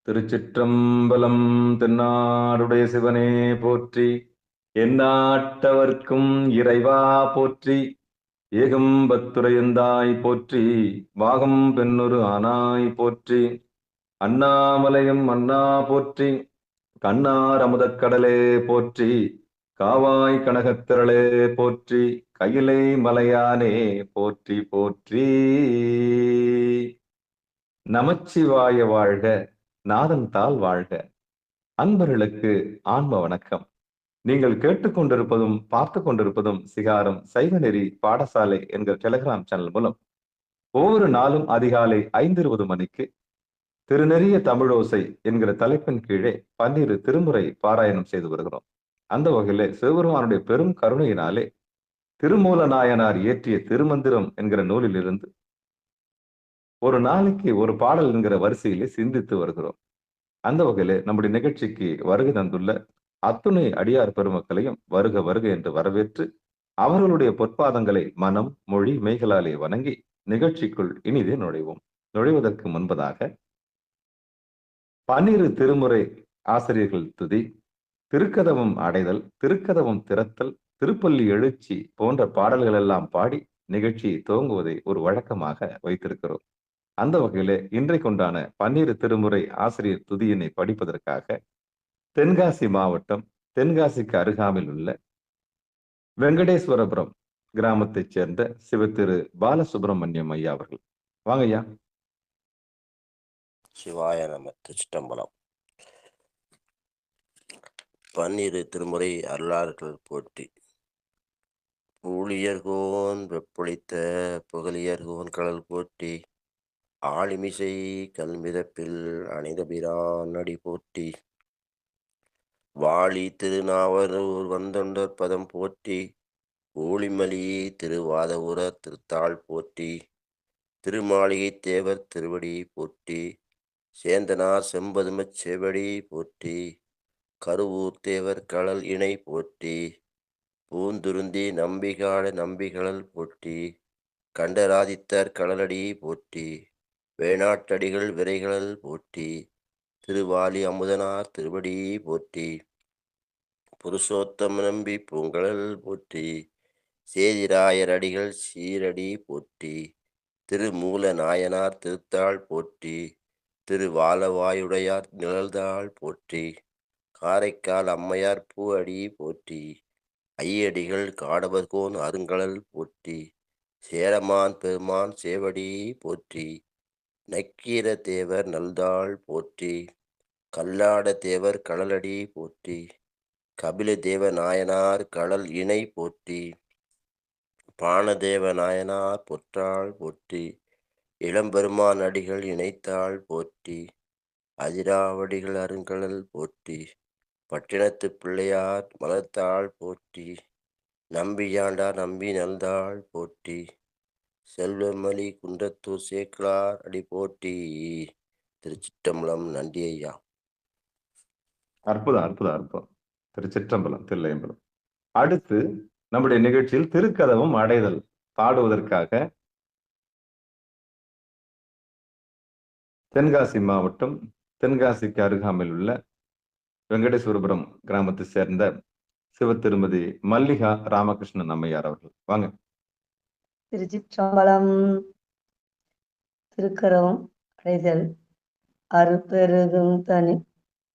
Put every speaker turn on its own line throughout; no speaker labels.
திருச்சிற்றம்பலம். தென்னாடுடைய சிவனே போற்றி. எந்நாட்டவர்க்கும் இறைவா போற்றி. ஏகம்பத்துரையந்தாய் போற்றி. பாகம் பெண்ணொரு ஆனாய் போற்றி. அண்ணாமலையும் அண்ணா போற்றி. கண்ணார் அமுதக்கடலே போற்றி. காவாய் கனகத்திரளே போற்றி. கையிலை மலையானே போற்றி போற்றி. நமச்சிவாய வாழ்க. நாதன் தாள் வாழ்க. அன்பர்களுக்கு ஆன்ம வணக்கம். நீங்கள் கேட்டுக்கொண்டிருப்பதும் பார்த்து கொண்டிருப்பதும் சிகாரம் சைவநெறி பாடசாலை என்கிற டெலிகிராம் சேனல் மூலம் ஒவ்வொரு நாளும் அதிகாலை 5:20 மணிக்கு திருநெறிய தமிழோசை என்கிற தலைப்பின் கீழே 12 திருமுறை பாராயணம் செய்து வருகிறோம். அந்த வகையிலே சிவபெருமானுடைய பெரும் கருணையினாலே திருமூல நாயனார் இயற்றிய திருமந்திரம் என்கிற நூலிலிருந்து ஒரு நாளைக்கு ஒரு பாடல் என்கிற வரிசையிலே சிந்தித்து வருகிறோம். அந்த வகையில நம்முடைய நிகழ்ச்சிக்கு வருகை தந்துள்ள அத்துணை அடியார் பெருமக்களையும் வருக வருக என்று வரவேற்று அவர்களுடைய பொற்பாதங்களை மனம் மொழி மெய்களாலே வணங்கி நிகழ்ச்சிக்குள் இனிதே நுழைவோம். நுழைவதற்கு முன்பதாக 12 திருமுறை ஆசிரியர்கள் துதி, திருக்கதவம் அடைதல், திருக்கதவம் திறத்தல், திருப்பள்ளி எழுச்சி போன்ற பாடல்கள் எல்லாம் பாடி நிகழ்ச்சியை துவங்குவதை ஒரு வழக்கமாக வைத்திருக்கிறோம். அந்த வகையில இன்றைக்குண்டான 12 திருமுறை ஆசிரியர் துதியினை படிப்பதற்காக தென்காசி மாவட்டம், தென்காசிக்கு அருகாமையில் உள்ள வெங்கடேஸ்வரபுரம் கிராமத்தைச் சேர்ந்த சிவத்திரு பாலசுப்பிரமணியம் ஐயா அவர்கள். வாங்க ஐயா.
சிவாய நம. திருச்சிட்டம்பலம். 12 திருமுறை அருளார்கள் போற்றி. ஊழியர்கோன் வெப்பொழித்த புகழியர்கோன் கடல் போற்றி. ஆளிமிசை கல்மிதப்பில் அணிதபிரான் அடி போற்றி. வாழி திருநாவலூர் வந்தொண்டர் பதம் போற்றி. ஊழிமலி திருவாதவூர திருத்தாள் போற்றி. திருமாளிகை தேவர் திருவடி போற்றி. சேந்தனார் செம்பதுமச் செவடி போற்றி. கருவூர் தேவர் கடல் இணை போற்றி. பூந்துருந்தி நம்பிகாட நம்பிகளல் போற்றி. கண்டராதித்தர் கடலடி போற்றி. வேணாட்டடிகள் விரைகளல் போற்றி. திருவாலி அமுதனார் திருவடி போற்றி. புருஷோத்தம நம்பி பூங்கழல் போற்றி. சேதிராயர் அடிகள் சீரடி போற்றி. திருமூல நாயனார் திருத்தாள் போற்றி. திருவாலவாயுடையார் நிழல்தாள் போற்றி. காரைக்கால் அம்மையார் பூ அடி போற்றி. ஐயடிகள் காடவர்கோன் அருங்கடல் போற்றி. சேரமான் பெருமான் சேவடி போற்றி. நக்கீர தேவர் நல்தாள் போற்றி. கல்லாட தேவர் கடலடி போற்றி. கபில தேவ நாயனார் கடல் இணை போற்றி. பானதேவ நாயனார் பொற்றாள் போற்றி. இளம்பெருமான் அடிகள் இணைத்தாள் போற்றி. அதிராவடிகள் அருங்கடல் போற்றி. பட்டினத்து பிள்ளையார் மலர்த்தாள் போற்றி. நம்பியாண்டார் நம்பி நல்தாள் போற்றி. செல்வமலி குன்றத்தூர் சேக்கலார் அடி போற்றி. திருச்சிற்றம்பலம். நன்றி ஐயா.
அற்புதம் அற்புதம் அற்புதம். திருச்சிற்றம்பலம், தில்லையம்பலம். அடுத்து நம்முடைய நிகழ்ச்சியில் திருக்கதவம் அடைதல் பாடுவதற்காக தென்காசி மாவட்டம், தென்காசிக்கு அருகாமையில் உள்ள வெங்கடேஸ்வரபுரம் கிராமத்தை சேர்ந்த சிவ திருமதி மல்லிகா ராமகிருஷ்ணன் அம்மையார் அவர்கள். வாங்க.
திருச்சிற்றம்பலம். திருக்கதவம் அடைதல்.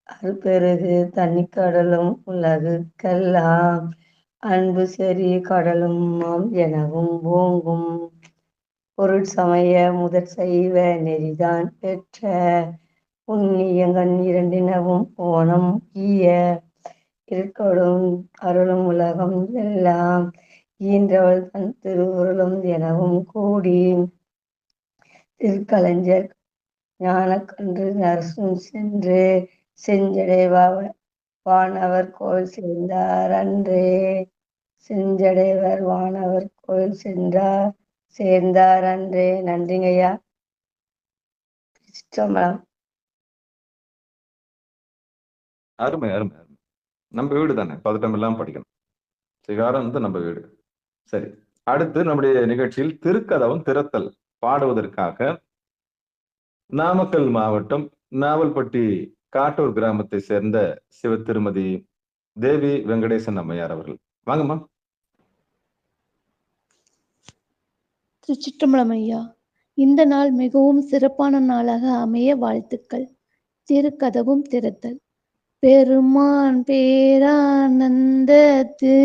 அருப்பெருகு தனி கடலும் உலகுக்கெல்லாம் அன்பு சரி கடலும் எனவும் ஓங்கும் பொருட்சமய முதற் செய்வ நெறிதான் பெற்ற புண்ணியங்கன் இரண்டினவும் போனம் ஈய இருக்கடும் அருளும் உலகம் எல்லாம் ஈன்றவள் தன் திருவுருளும் எனவும் கூடி திருக்கலைஞர் ஞானக்கன்று நரசும் சென்று செஞ்சடை வானவர் கோயில் சேர்ந்தார் அன்றே. செஞ்சடைவர் வானவர் கோயில் சேர்ந்தார் அன்றே. நன்றிங்கய்யா. திருச்சிற்றம்பலம்.
அருமை அருமை அருமை. நம்ம வீடு தானே, பதட்டம் எல்லாம் படிக்கணும். சிகாரம் நம்ம வீடு. சரி, அடுத்து நம்முடைய நிகழ்ச்சியில் திருக்கதவம் திறத்தல் பாடுவதற்காக நாமக்கல் மாவட்டம் நாவல்பட்டி காட்டூர் கிராமத்தை சேர்ந்த சிவ திருமதி தேவி வெங்கடேசன் அம்மையார் அவர்கள். வாங்கம்மா.
திருச்சிற்றம்பலம் ஐயா. இந்த நாள் மிகவும் சிறப்பான நாளாக அமைய வாழ்த்துக்கள். திருக்கதவும் திறத்தல். பெருமான் பேரானந்தத்து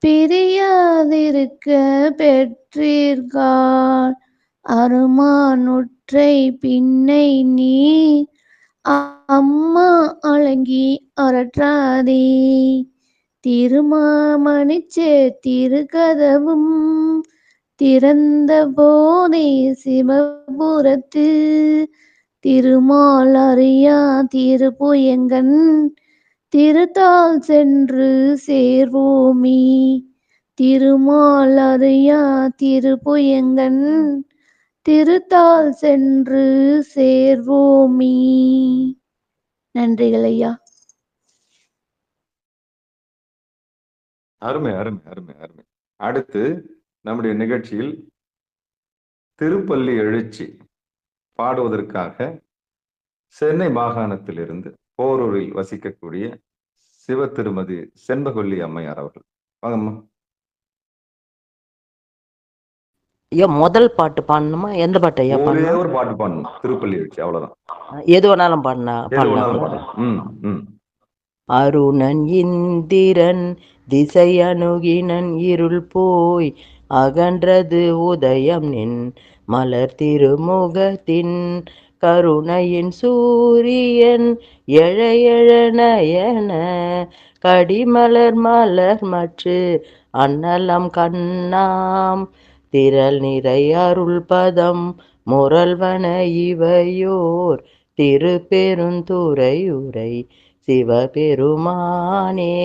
பிரியாதிருக்க பெற்றீர்காள் அருமானுற்றை பின்னை நீ அம்மா அலங்கி அரற்றாதே. திருமாமணிச்சே திருக்கதவும் திறந்த போதே சிவபுரத்து திருமால் அறியா திருப்புயங்கன் திருத்தால் சென்று சேர்வோமி. திருமால் அறியா திருப்புயங்கன் திருத்தால் சென்று சேர்வோமி. நன்றிகள் ஐயா.
அருமை அருமை அருமை அருமை. அடுத்து நம்முடைய நிகழ்ச்சியில் திருப்பள்ளி எழுச்சி பாடுவதற்காக சென்னை மாகாணத்திலிருந்து போரூரில் வசிக்கக்கூடிய சிவ திருமதி செண்பகொல்லி அம்மையார் அவர்கள். வாங்கம்மா.
ஐயா முதல் பாட்டு பாடணுமா? எந்த பாட்டு ஐயா
ஒரே
பாடணும்?
ஒரு பாட்டு பாடணும். திருப்பள்ளி எழுச்சி, அவ்வளவுதான்.
எது வேணாலும்
எது வேணாலும்
பாடலாம்.
பாடலாம்.
அருணன் இந்திரன் திசை அணுகினன் இருள் போய் அகன்றது உதயம் நின் மலர் திருமுகத்தின் கருணையின் சூரியன் எழ எழ நயன கடிமலர் மலர் மற்று அன்னலம் கண்ணாம் திரள் நிறை அருள் பதம் முரல்வன இவையோர் திருப்பெருந்துறையுரை சிவபெருமானே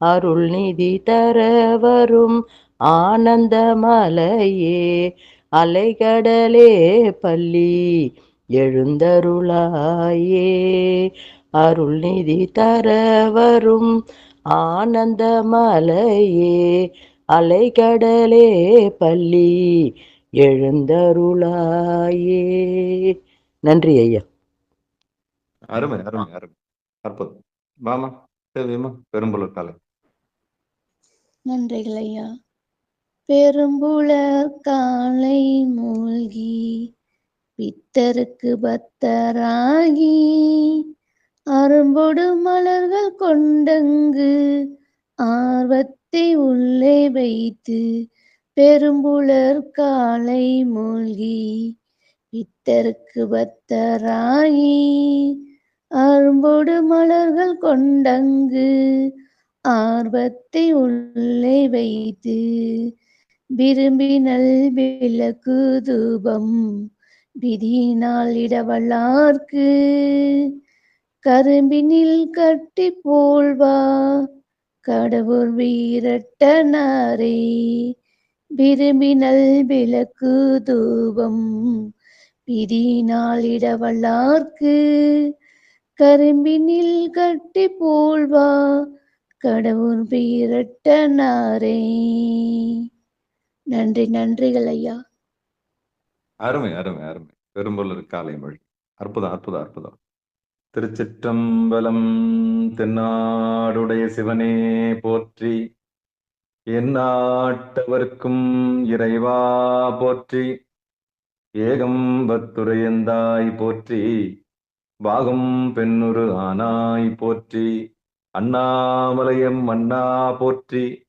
அருள் நிதி தர வரும் ஆனந்த மலையே அலைகடலே பள்ளி எழுந்தருளாயே. அருள் நிதி தர வரும் ஆனந்த மலையே அலைகடலே பள்ளி எழுந்தருளாயே. நன்றி ஐயா.
அருமை அருமை அருமை. அற்புதம். வாமா தேவியம்மா. பெரும்புலர் காலை.
நன்றிகள் ஐயா. பெரும்புலர் காலை மூழ்கி பித்தருக்கு பத்தராகி அரும்பொடு மலர்கள் கொண்டங்கு ஆர்வத்தை உள்ளே வைத்து பெரும்புலர் காலை மூழ்கி பித்தருக்கு பத்தராகி அரும்பொடு மலர்கள் கொண்டங்கு ஆர்வத்தை உள்ளே வைத்து விரும்பினல் விளக்கு தூபம் விதியினால் இடவல்லார்க்கு கரும்பினில் கட்டி போல்வா கடவுர் வீரட்டனாரே. விரும்பினல் விளக்கு தூபம் விதியினால் இடவல்லார்க்கு கரும்பினில் கட்டி போல்வா கடவுர் வீரட்டனாரே. நன்றி. நன்றிகள் ஐயா.
அருமை அருமை அருமை. பெரும்புலர் காலை மொழி. அற்புதம் அற்புதம் அற்புதம். திருச்சிற்றம்பலம். தென்னாடுடைய சிவனே போற்றி, எந்நாட்டவர்க்கும் இறைவா போற்றி, ஏகம்பத்துரையந்தாய் போற்றி, பாகம் பெண்ணுரு ஆனாய் போற்றி, அண்ணாமலையம் அண்ணா போற்றி,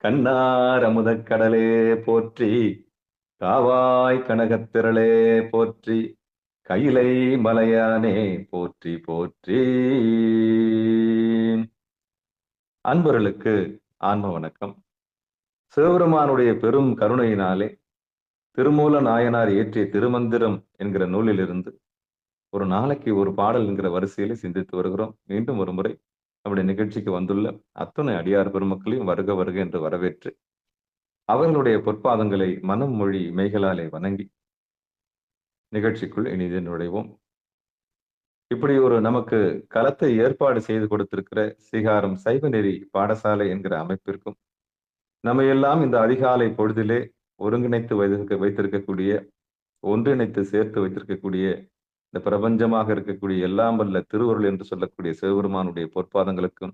கண்ணார் அமுதக் கடலே போற்றி, காவாய் கனகத்திரளே போற்றி, கைலை மலையானே போற்றி போற்றி. அன்பர்களுக்கு ஆன்ம வணக்கம். சிவபெருமானுடைய பெரும் கருணையினாலே திருமூல நாயனார் இயற்றிய திருமந்திரம் என்கிற நூலிலிருந்து ஒரு நாளைக்கு ஒரு பாடல் என்கிற வரிசையில சிந்தித்து வருகிறோம். மீண்டும் ஒரு முறை நம்முடைய நிகழ்ச்சிக்கு வந்துள்ள அத்துணை அடியார் பெருமக்களையும் வருக வருக என்று வரவேற்று அவர்களுடைய பொற்பாதங்களை மனம் மொழி மெய்களாலே வணங்கி நிகழ்ச்சிக்குள் இனிது நுழைவோம். இப்படி ஒரு நமக்கு களத்தை ஏற்பாடு செய்து கொடுத்திருக்கிற சிகாரம் சைவநெறி பாடசாலை என்கிற அமைப்பிற்கும் நம்ம எல்லாம் இந்த அதிகாலை பொழுதிலே ஒருங்கிணைத்து வைத்திருக்கக்கூடிய, ஒன்றிணைத்து சேர்த்து வைத்திருக்கக்கூடிய இந்த பிரபஞ்சமாக இருக்கக்கூடிய எல்லாம் வல்ல திருவருள் என்று சொல்லக்கூடிய சிவபெருமானுடைய பொற்பாதங்களுக்கும்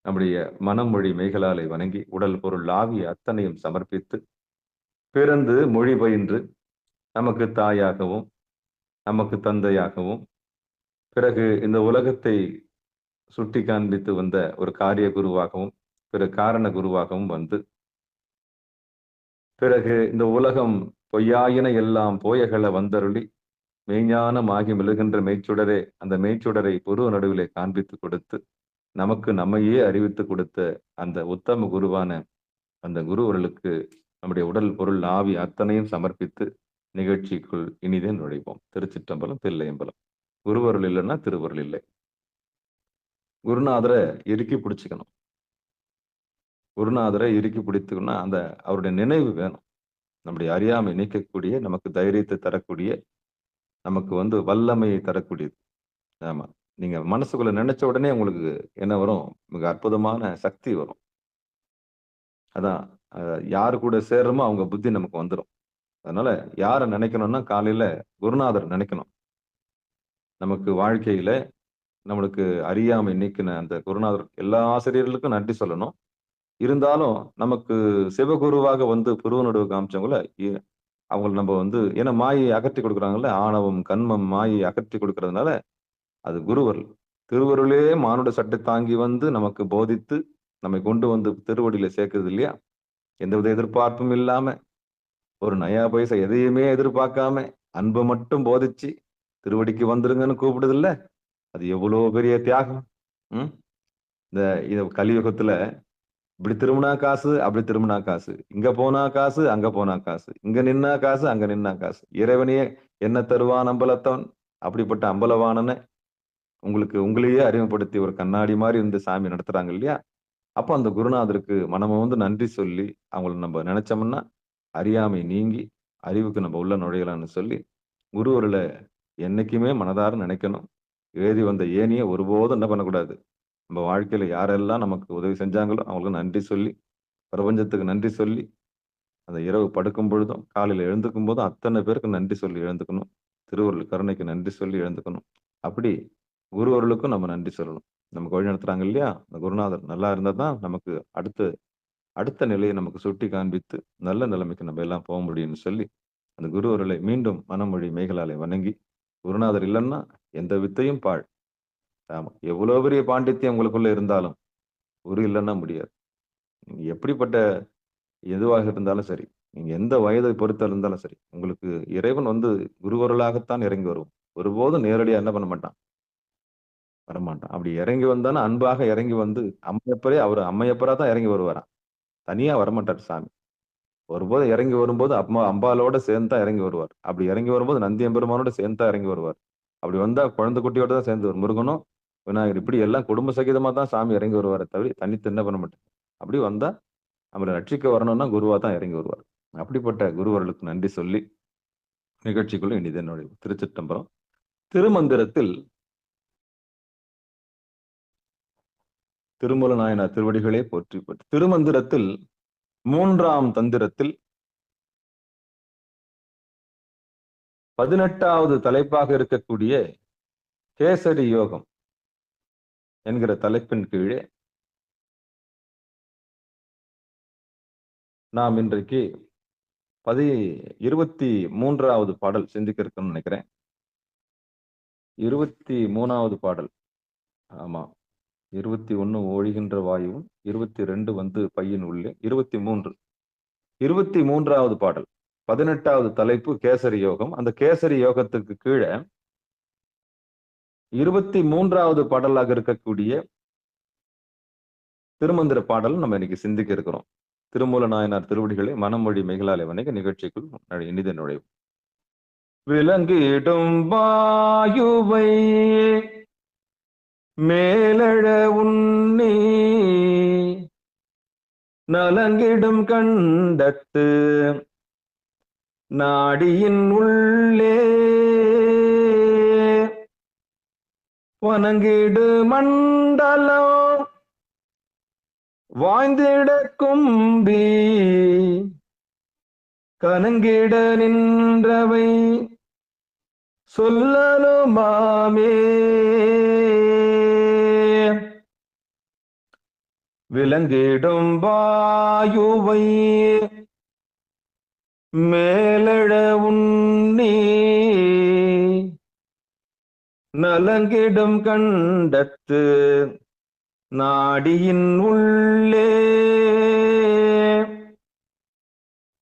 நம்முடைய மனம் மொழி மெய்களாலை வணங்கி உடல் பொருள் ஆவி அத்தனையும் சமர்ப்பித்து பிறந்து மொழி பயின்று நமக்கு தாயாகவும் நமக்கு தந்தையாகவும் பிறகு இந்த உலகத்தை சுட்டி காண்பித்து வந்த ஒரு காரிய குருவாகவும் பிற காரண குருவாகவும் வந்து பிறகு இந்த உலகம் பொய்யாயின எல்லாம் போயகல வந்தருளி மெய்ஞானமாகி மெழுகின்ற மெய்ச்சுடரே அந்த மெய்ச்சுடரை புருவ நடுவிலே காண்பித்து கொடுத்து நமக்கு நம்மையே அறிவித்து கொடுத்த அந்த உத்தம குருவான அந்த குருவர்களுக்கு நம்முடைய உடல் பொருள் ஆவி அத்தனையும் சமர்ப்பித்து நிகழ்ச்சிக்குள் இனிதே நுழைவோம். திருச்சிற்றம்பலம் தில்லையம்பலம். குருவருள் இல்லைன்னா திருவருள் இல்லை. குருநாதரை இறுக்கி பிடிச்சுக்கணும். குருநாதரை இறுக்கி பிடித்துக்கணும்னா அந்த அவருடைய நினைவு வேணும். நம்முடைய அறியாமை நீக்கக்கூடிய, நமக்கு தைரியத்தை தரக்கூடிய, நமக்கு வல்லமையை தரக்கூடியது. ஆமா, நீங்க மனசுக்குள்ள நினைச்ச உடனே உங்களுக்கு என்ன வரும்? மிக அற்புதமான சக்தி வரும். அதான் யாரு கூட சேர்றோமோ அவங்க புத்தி நமக்கு வந்துடும். அதனால யாரை நினைக்கணும்னா காலையில குருநாதர் நினைக்கணும். நமக்கு வாழ்க்கையில நம்மளுக்கு அறியாமை நீக்கின அந்த குருநாதர் எல்லா ஆசிரியர்களுக்கும் நன்றி சொல்லணும். இருந்தாலும் நமக்கு சிவகுருவாக புருவநடுவு காமிச்சவங்கள அவங்களை நம்ம ஏன்னா மாயை அகற்றி கொடுக்குறாங்கல்ல, ஆணவம் கண்மம் மாயை அகற்றி கொடுக்கறதுனால அது குருவருள். திருவருளே மானுட சட்டை தாங்கி நமக்கு போதித்து நம்மை கொண்டு திருவடியில சேர்க்கிறது இல்லையா? எந்தவித எதிர்பார்ப்பும் இல்லாம, ஒரு நயா பைசா எதையுமே எதிர்பார்க்காம அன்பை மட்டும் போதிச்சு திருவடிக்கு வந்துருங்கன்னு கூப்பிடுது இல்ல, அது எவ்வளவு பெரிய தியாகம். இந்த கலியுகத்துல இப்படி திரும்பினா காசு, அப்படி திரும்பினா காசு, இங்க போனா காசு, அங்க போனா காசு, இங்க நின்னா காசு, அங்க நின்னா காசு, இறைவனையே என்ன தருவான் அம்பலத்தவன், அப்படிப்பட்ட அம்பலவானனை உங்களையே அறிமுகப்படுத்தி ஒரு கண்ணாடி மாதிரி இருந்து சாமி நடத்துறாங்க இல்லையா? அப்போ அந்த குருநாதருக்கு மனம நன்றி சொல்லி அவங்கள நம்ம நினைச்சோம்னா அறியாமை நீங்கி அறிவுக்கு நம்ம உள்ள நுழையலாம்னு சொல்லி குருவருளை என்னைக்குமே மனதார நினைக்கணும். எழுதி வந்த ஏனிய ஒருபோதும் என்ன பண்ணக்கூடாது. நம்ம வாழ்க்கையில யாரெல்லாம் நமக்கு உதவி செஞ்சாங்களோ அவங்களுக்கு நன்றி சொல்லி, பிரபஞ்சத்துக்கு நன்றி சொல்லி, அந்த இரவு படுக்கும் பொழுதும் காலையில எழுந்துக்கும் போதும் அத்தனை பேருக்கு நன்றி சொல்லி எழுந்துக்கணும். திருவருள் கருணைக்கு நன்றி சொல்லி எழுந்துக்கணும். அப்படி குருவருளுக்கும் நம்ம நன்றி சொல்லணும். நமக்கு வழி நடத்துறாங்க இல்லையா, அந்த குருநாதர் நல்லா இருந்தா தான் நமக்கு அடுத்த நிலையை நமக்கு சுட்டி காண்பித்து நல்ல நிலைமைக்கு நம்ம எல்லாம் போக முடியும்னு சொல்லி அந்த குருவருளை மீண்டும் மனமொழி மெய்களாலே வணங்கி, குருநாதர் இல்லைன்னா எந்த வித்தையும் பாழ். ஆமா, எவ்வளவு பெரிய பாண்டித்யம் உங்களுக்குள்ள இருந்தாலும் குரு இல்லைன்னா முடியாது. நீங்க எப்படிப்பட்ட எதுவாக இருந்தாலும் சரி, நீங்க எந்த வயதை பொறுத்த இருந்தாலும் சரி, உங்களுக்கு இறைவன் குருவருளாகத்தான் இறங்கி வருவோம். ஒருபோதும் நேரடியா என்ன பண்ண மாட்டான், வரமாட்டான். அப்படி இறங்கி வந்தானா அன்பாக இறங்கி அம்மையப்பரே அவர் அம்மையப்பரா தான் இறங்கி வருவாராம். தனியா வரமாட்டார் சாமி. ஒருபோது இறங்கி வரும்போது அம்பாலோட சேர்ந்து தான் இறங்கி வருவார். அப்படி இறங்கி வரும்போது நந்தியம்பெருமானோட சேர்ந்து தான் இறங்கி வருவார். அப்படி வந்தா குழந்தை குட்டியோட தான் சேர்ந்து வரும். முருகனும் விநாயகர் இப்படி எல்லாம் குடும்ப சகிதமா தான் சாமி இறங்கி வருவாரை தவிர தனித்து என்ன பண்ண மாட்டார். அப்படி வந்தா நம்மளை ரட்சிக்க வரணும்னா குருவா தான் இறங்கி வருவார். அப்படிப்பட்ட குருவர்களுக்கு நன்றி சொல்லி நிகழ்ச்சிக்குள்ள இனிதே நுழைவு. திருச்சிற்றம்பலம். திருமந்திரத்தில் திருமூல நாயனார் திருவடிகளே போற்றி போற்றி. திருமந்திரத்தில் 3ஆம் தந்திரத்தில் 18வது தலைப்பாக இருக்கக்கூடிய கேசரி யோகம் என்கிற தலைப்பின் கீழே நாம் இன்றைக்கு 23வது பாடல் சிந்திக்க இருக்கணும்னு நினைக்கிறேன். 23வது பாடல். ஆமா, 21 ஒழிகின்ற வாயுவும் 22 பையின் உள்ளே 23வது பாடல். 18வது தலைப்பு கேசரி யோகம். அந்த கேசரி யோகத்துக்கு கீழே 23வது பாடலாக இருக்கக்கூடிய திருமந்திர பாடல் நம்ம இன்னைக்கு சிந்திக்க இருக்கிறோம். திருமூல நாயனார் திருவடிகளை மனமொழி மெய்களாலே வணங்க நிகழ்ச்சிக்குள் இனித நுழைவு. விலங்கிடும் வாயுவை மேலழ உண்ணி நலங்கிடும் கண்டத்து நாடியின் உள்ளே வணங்கிடு மண்டலம் வாய்ந்திட கும்பி கனங்கிட நின்றவை சொல்லலுமாமே. விலங்கிடும் வாயுவை மேலெழ உண்ணி நலங்கிடும் கண்டத்து நாடியின் உள்ளே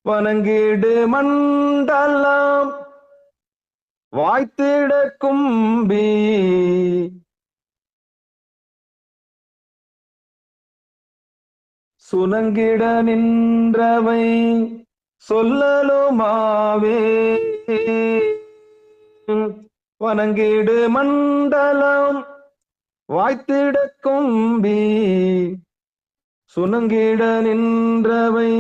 வணங்கிடு மண்டலம் வாய்த்திட கும்பி சுனங்கிட நின்றவை சொல்லலுமாவே. வணங்கிடு மண்டலம் வாய்த்திட கும்பி சுனங்கிட நின்றவை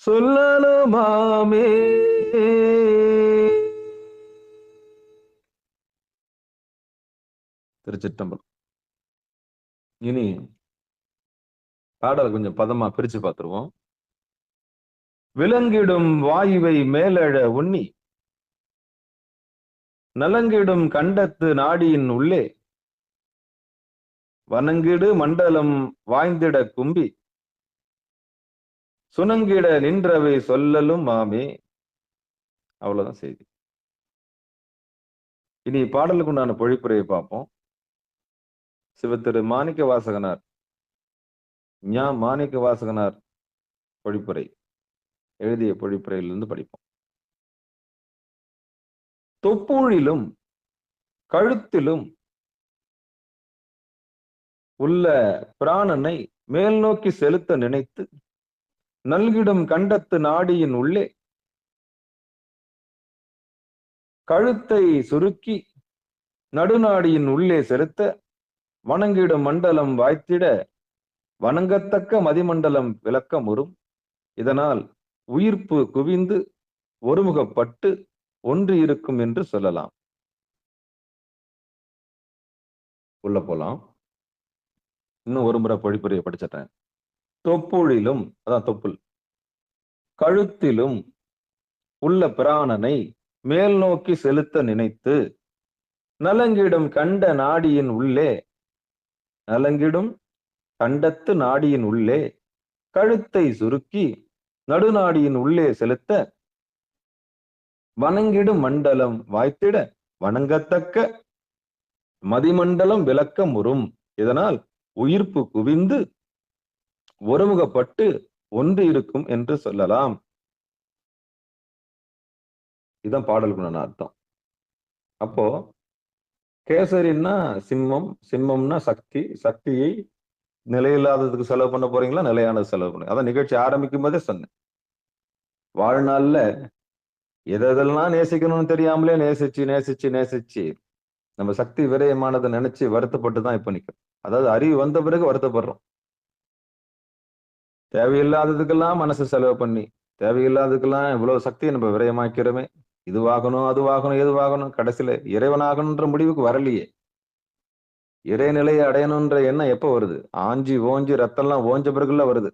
சொல்லலுமாமே. திருச்சிற்றம்பலம். இனி பாடலை கொஞ்சம் பதமா பிரிச்சு பார்த்துருவோம். விலங்கிடும் வாயுவை மேலெழ உண்ணி நலங்கிடும் கண்டத்து நாடியின் உள்ளே வணங்கிடு மண்டலம் வாய்ந்திட கும்பி சுனங்கிட நின்றவை சொல்லலும் மாமே. அவ்வளவுதான் செய்தி. இனி பாடலுக்கு உண்டான பொழிப்புரையை பார்ப்போம். சிவத்திரு மாணிக்க வாசகனார் மாணிக்க வாசகனார் பொழிப்புரை எழுதிய பொழிப்புரையிலிருந்து படிப்போம். தொப்பூழிலும் கழுத்திலும் உள்ள பிராணனை மேல் நோக்கி செலுத்த நினைத்து நல்கிடும் கண்டத்து நாடியின் உள்ளே கழுத்தை சுருக்கி நடுநாடியின் உள்ளே செலுத்த வணங்கிடும் மண்டலம் வாய்த்திட வணங்கத்தக்க மதிமண்டலம் விளக்கம் உறும். இதனால் உயிர்ப்பு குவிந்து ஒருமுகப்பட்டு ஒன்று இருக்கும் என்று சொல்லலாம். உள்ள போலாம். இன்னும் ஒரு முறை பொழிப்புரையை படிச்சிட்டேன். தொப்புளிலும், அதான் தொப்புள், கழுத்திலும் உள்ள பிராணனை மேல் நோக்கி செலுத்த நினைத்து நலங்கிடும் கண்ட நாடியின் உள்ளே நலங்கிடும் கண்டத்து நாடியின் உள்ளே கழுத்தை சுருக்கி நடுநாடியின் உள்ளே செலுத்த வணங்கிடும் மண்டலம் வாய்த்திட வணங்கத்தக்க மதிமண்டலம் விளக்கம் உறும். இதனால் உயிர்ப்பு குவிந்து ஒருமுகப்பட்டு ஒன்று இருக்கும் என்று சொல்லலாம். இதுதான் பாடலுக்குள்ள அர்த்தம். அப்போ கேசரின்னா சிம்மம், சிம்மம்னா சக்தி, சக்தியை நிலையில்லாததுக்கு செலவு பண்ண போறீங்களா, நிலையானது செலவு பண்ண. அதான் நிகழ்ச்சி ஆரம்பிக்கும் போதே சொன்னேன். வாழ்நாள்ல எதெல்லாம் நேசிக்கணும்னு தெரியாமலே நேசிச்சு நேசிச்சு நேசிச்சு நம்ம சக்தி விரயமானதை நினைச்சு வருத்தப்பட்டு தான் இப்ப நிற்கும். அதாவது அறிவு வந்த பிறகு வருத்தப்படுறோம். தேவையில்லாததுக்கெல்லாம் மனசு செலவு பண்ணி தேவையில்லாததுக்கெல்லாம் இவ்வளவு சக்தியை நம்ம விரயமாக்கிறோமே. இதுவாகணும் அதுவாகணும் எதுவாகணும், கடைசியில இறைவனாகணுன்ற முடிவுக்கு வரலையே. இறைநிலையை அடையணுன்ற எண்ணம் எப்ப வருது? ஆஞ்சி ஓஞ்சி ரத்தம்லாம் ஓஞ்ச பிறகுல வருது.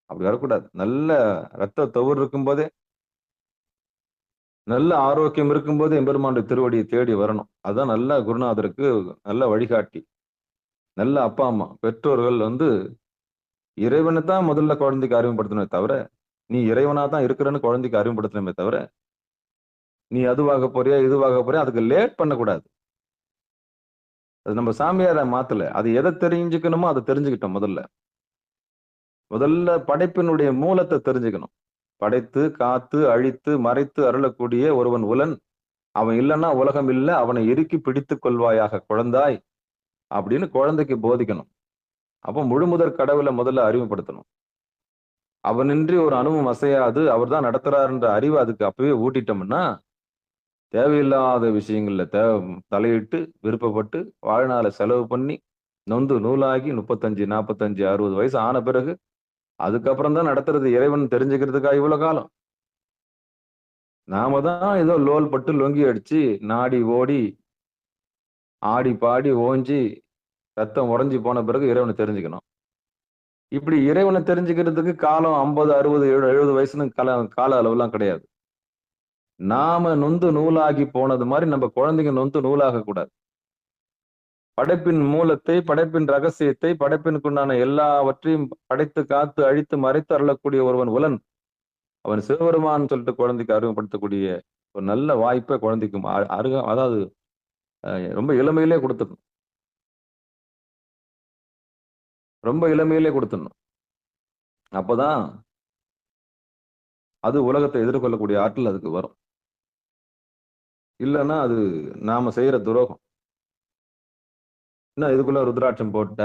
அப்படி வரக்கூடாது. நல்ல ரத்த தொகுர் இருக்கும் போதே, நல்ல ஆரோக்கியம் இருக்கும்போது எம்பெருமானுடைய திருவடியை தேடி வரணும். அதுதான் நல்ல குருநாதருக்கு நல்ல வழிகாட்டி. நல்ல அப்பா அம்மா பெற்றோர்கள் இறைவனை தான் முதல்ல குழந்தைக்கு அறிமுகப்படுத்தணுமே தவிர, நீ இறைவனா தான் இருக்கிறன்னு குழந்தைக்கு அறிமுகப்படுத்தணுமே தவிர, நீ அதுவாக போறியா இதுவாக போறியா அதுக்கு லேட் பண்ணக்கூடாது. அது நம்ம சாமியார மாத்தல. அது எதை தெரிஞ்சுக்கணுமோ அதை தெரிஞ்சுக்கிட்டோம். முதல்ல படைப்பினுடைய மூலத்தை தெரிஞ்சுக்கணும். படைத்து காத்து அழித்து மறைத்து அருளக்கூடிய ஒருவன் உலன். அவன் இல்லைன்னா உலகம் இல்லை, அவனை இறுக்கி பிடித்துக் கொள்வாயாக குழந்தாய் அப்படின்னு குழந்தைக்கு போதிக்கணும். அப்போ முழுமுதற் கடவுளை முதல்ல அறிமுகப்படுத்தணும். அவனின்றி ஒரு அணுவும் அசையாது, அவர் தான் நடத்துறாருன்ற அறிவு அதுக்கு அப்பவே ஊட்டிட்டோம்னா, தேவையில்லாத விஷயங்கள்ல தலையிட்டு விருப்பப்பட்டு வாழ்நாளை செலவு பண்ணி நொந்து நூலாகி 35 45 60 வயசு ஆன பிறகு அதுக்கப்புறம் தான் நடத்துறது இறைவன் தெரிஞ்சுக்கிறதுக்கா இவ்வளவு காலம்? நாம தான் ஏதோ லோல் பட்டு லொங்கி அடிச்சு நாடி ஓடி ஆடி பாடி ஓஞ்சி ரத்தம் உறைஞ்சி போன பிறகு இறைவனை தெரிஞ்சுக்கணும். இப்படி இறைவனை தெரிஞ்சுக்கிறதுக்கு காலம் 50 60 70 வயசுன்னு கால அளவுலாம் கிடையாது. நாம நொந்து நூலாகி போனது மாதிரி நம்ம குழந்தைங்க நொந்து நூலாக கூடாது. படைப்பின் மூலத்தை, படைப்பின் ரகசியத்தை, படைப்பினுக்குண்டான எல்லாவற்றையும் படைத்து காத்து அழித்து மறைத்து அருளக்கூடிய ஒருவன் உலன். அவன் சிவபெருமான் சொல்லிட்டு குழந்தைக்கு அறிமுகப்படுத்தக்கூடிய ஒரு நல்ல வாய்ப்பை குழந்தைக்கு அதாவது ரொம்ப இளமையிலே கொடுத்துடணும். ரொம்ப இளமையிலே கொடுத்துடணும். அப்பதான் அது உலகத்தை எதிர்கொள்ளக்கூடிய ஆற்றல் அதுக்கு வரும். இல்லைன்னா அது நாம செய்யற துரோகம். இன்னும் இதுக்குள்ள ருத்ராட்சம் போட்ட,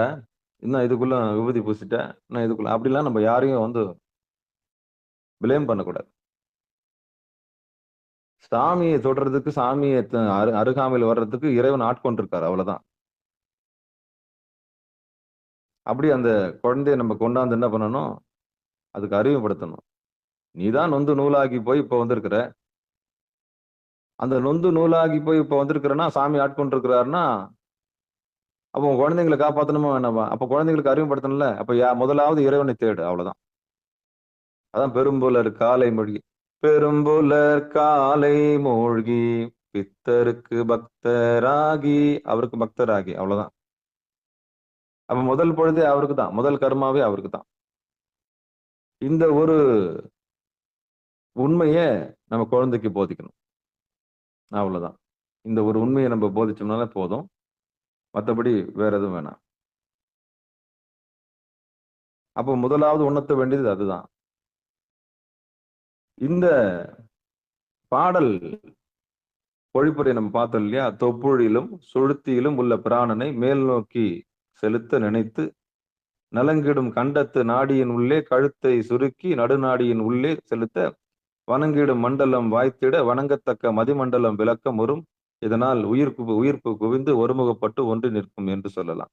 இன்னும் இதுக்குள்ள விபூதி பூசிட்ட, இன்னும் இதுக்குள்ள அப்படிலாம் நம்ம யாரையும் வந்து பிளேம் பண்ணக்கூடாது. சாமியை தொடுறதுக்கு, சாமியை அருகாமையில் வர்றதுக்கு இறைவன் ஆட்கொண்டிருக்காரு, அவ்வளவுதான். அப்படி அந்த குழந்தைய நம்ம கொண்டாந்து என்ன பண்ணணும், அதுக்கு அறிவுப்படுத்தணும். நீதான் நொந்து நூலாகி போய் இப்ப வந்திருக்கிற. அந்த நொந்து நூலாகி போய் இப்ப வந்திருக்கிறன்னா சாமி ஆட்கொண்டிருக்கிறாருன்னா அப்போ உன் குழந்தைங்களை காப்பாற்றணுமா வேணாமா? அப்ப குழந்தைங்களுக்கு அறிமுகப்படுத்தணும்ல. அப்ப முதலாவது இறைவனை தேடு, அவ்வளவுதான். அதான் பெரும்புலர் காலை மூழ்கி, பெரும்புலர் காலை மூழ்கி பித்தருக்கு பக்தராகி, அவருக்கு பக்தராகி, அவ்வளவுதான். அப்ப முதல் பொழுதே அவருக்கு தான், முதல் கர்மாவே அவருக்கு தான். இந்த ஒரு உண்மைய நம்ம குழந்தைக்கு போதிக்கணும், அவ்வளவுதான். இந்த ஒரு உண்மையை நம்ம போதிச்சோம்னால போதும், மற்றபடி வேற எதுவும் வேணாம். அப்போ முதலாவது உணர்த்த வேண்டியது அதுதான். இந்த பாடல் பொழிப்புரை நம்ம பார்த்தோம் இல்லையா? தொப்புழிலும் சுழுத்தியிலும் உள்ள பிராணனை மேல் நோக்கி செலுத்த நினைத்து நலங்கிடும் கண்டத்து நாடியின் உள்ளே கழுத்தை சுருக்கி நடுநாடியின் உள்ளே செலுத்த வணங்கிடும் மண்டலம் வாய்த்திட வணங்கத்தக்க மதிமண்டலம் விளக்கம் வரும். இதனால் உயிர்ப்பு குவிந்து ஒருமுகப்பட்டு ஒன்று நிற்கும் என்று சொல்லலாம்.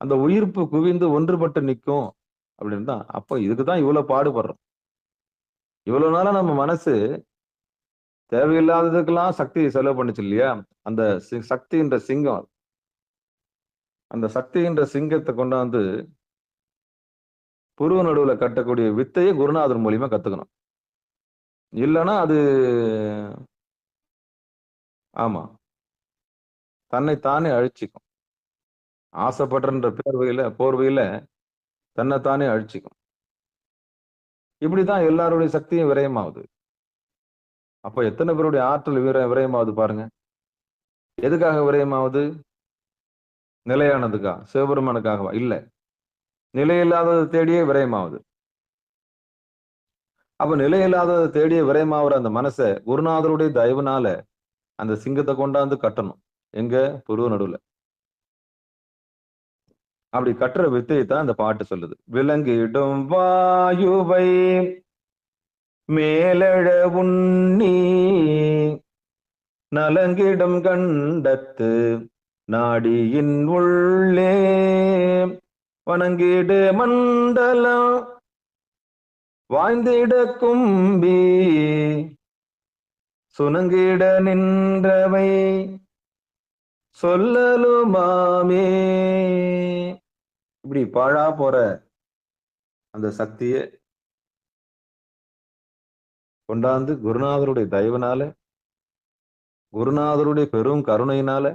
அந்த உயிர்ப்பு குவிந்து ஒன்றுபட்டு நிற்கும் அப்படின்னு தான். அப்போ இதுக்குதான் இவ்வளவு பாடுபடுறோம். இவ்வளவு நாளா நம்ம மனசு தேவையில்லாததுக்கெல்லாம் சக்தி செலவு பண்ணுச்சு இல்லையா? அந்த சக்தின்ற சிங்கம், அந்த சக்தின்ற சிங்கத்தை கொண்டாந்து புருவ நடுவுல கட்டக்கூடிய வித்தையை குருநாதர் மூலியமா கத்துக்கணும். இல்லைன்னா அது ஆமா தன்னைத்தானே அழிச்சிக்கும். ஆசைப்படுறன்ற போர்வையில தன்னைத்தானே அழிச்சிக்கும். இப்படிதான் எல்லாருடைய சக்தியும் விரயமாகுது. அப்ப எத்தனை பேருடைய ஆற்றல் விரயமாகுது பாருங்க. எதுக்காக விரயமாகுது? நிலையானதுக்கா? சிவபெருமானுக்காகவா? இல்ல, நிலையில்லாததை தேடியே விரயமாகுது. அப்ப நிலையில்லாததை தேடியே விரயமாகிற அந்த மனசை குருநாதருடைய தயவுனால அந்த சிங்கத்தை கொண்டாந்து கட்டணும். எங்க? புருவ நடுவுல. அப்படி கட்டுற வித்தையை தான் இந்த பாட்டு சொல்லுது. விலங்கிடும் வாயுவை மேலழ உண்ணி நலங்கிடும் கண்டத்து நாடியின் உள்ளே வணங்கிடு மண்டலம் வாய்ந்திட கும்பி சுனங்கிட நின்றவை சொல்லலுமாமே. இப்படி பாழா போற அந்த சக்தியை கொண்டாந்து குருநாதருடைய தயவுனால, குருநாதருடைய பெரும் கருணையினால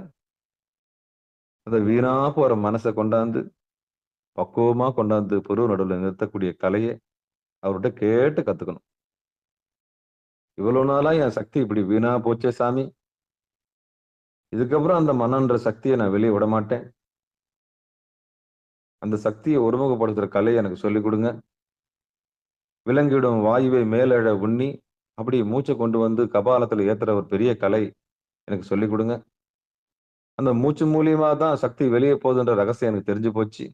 அந்த வீணா போற மனசை கொண்டாந்து பக்குவமா கொண்டாந்து புருவ நடுவில் நிறுத்தக்கூடிய கலையை அவர்கிட்ட கேட்டு கத்துக்கணும். இவ்வளவு நாளா என் சக்தி இப்படி வீணா போச்சே சாமி, இதுக்கப்புறம் அந்த மனன்ற சக்தியை நான் வெளியே விட மாட்டேன். அந்த சக்தியை ஒருமுகப்படுத்துற கலையை எனக்கு சொல்லிக் கொடுங்க. விலங்கிடும் வாயுவை மேலழ உண்ணி அப்படி மூச்சை கொண்டு வந்து கபாலத்துல ஏத்துற ஒரு பெரிய கலை எனக்கு சொல்லிக் கொடுங்க. அந்த மூச்சு மூலியமா தான் சக்தி வெளியே போகுதுன்ற ரகசியம் எனக்கு தெரிஞ்சு போச்சு.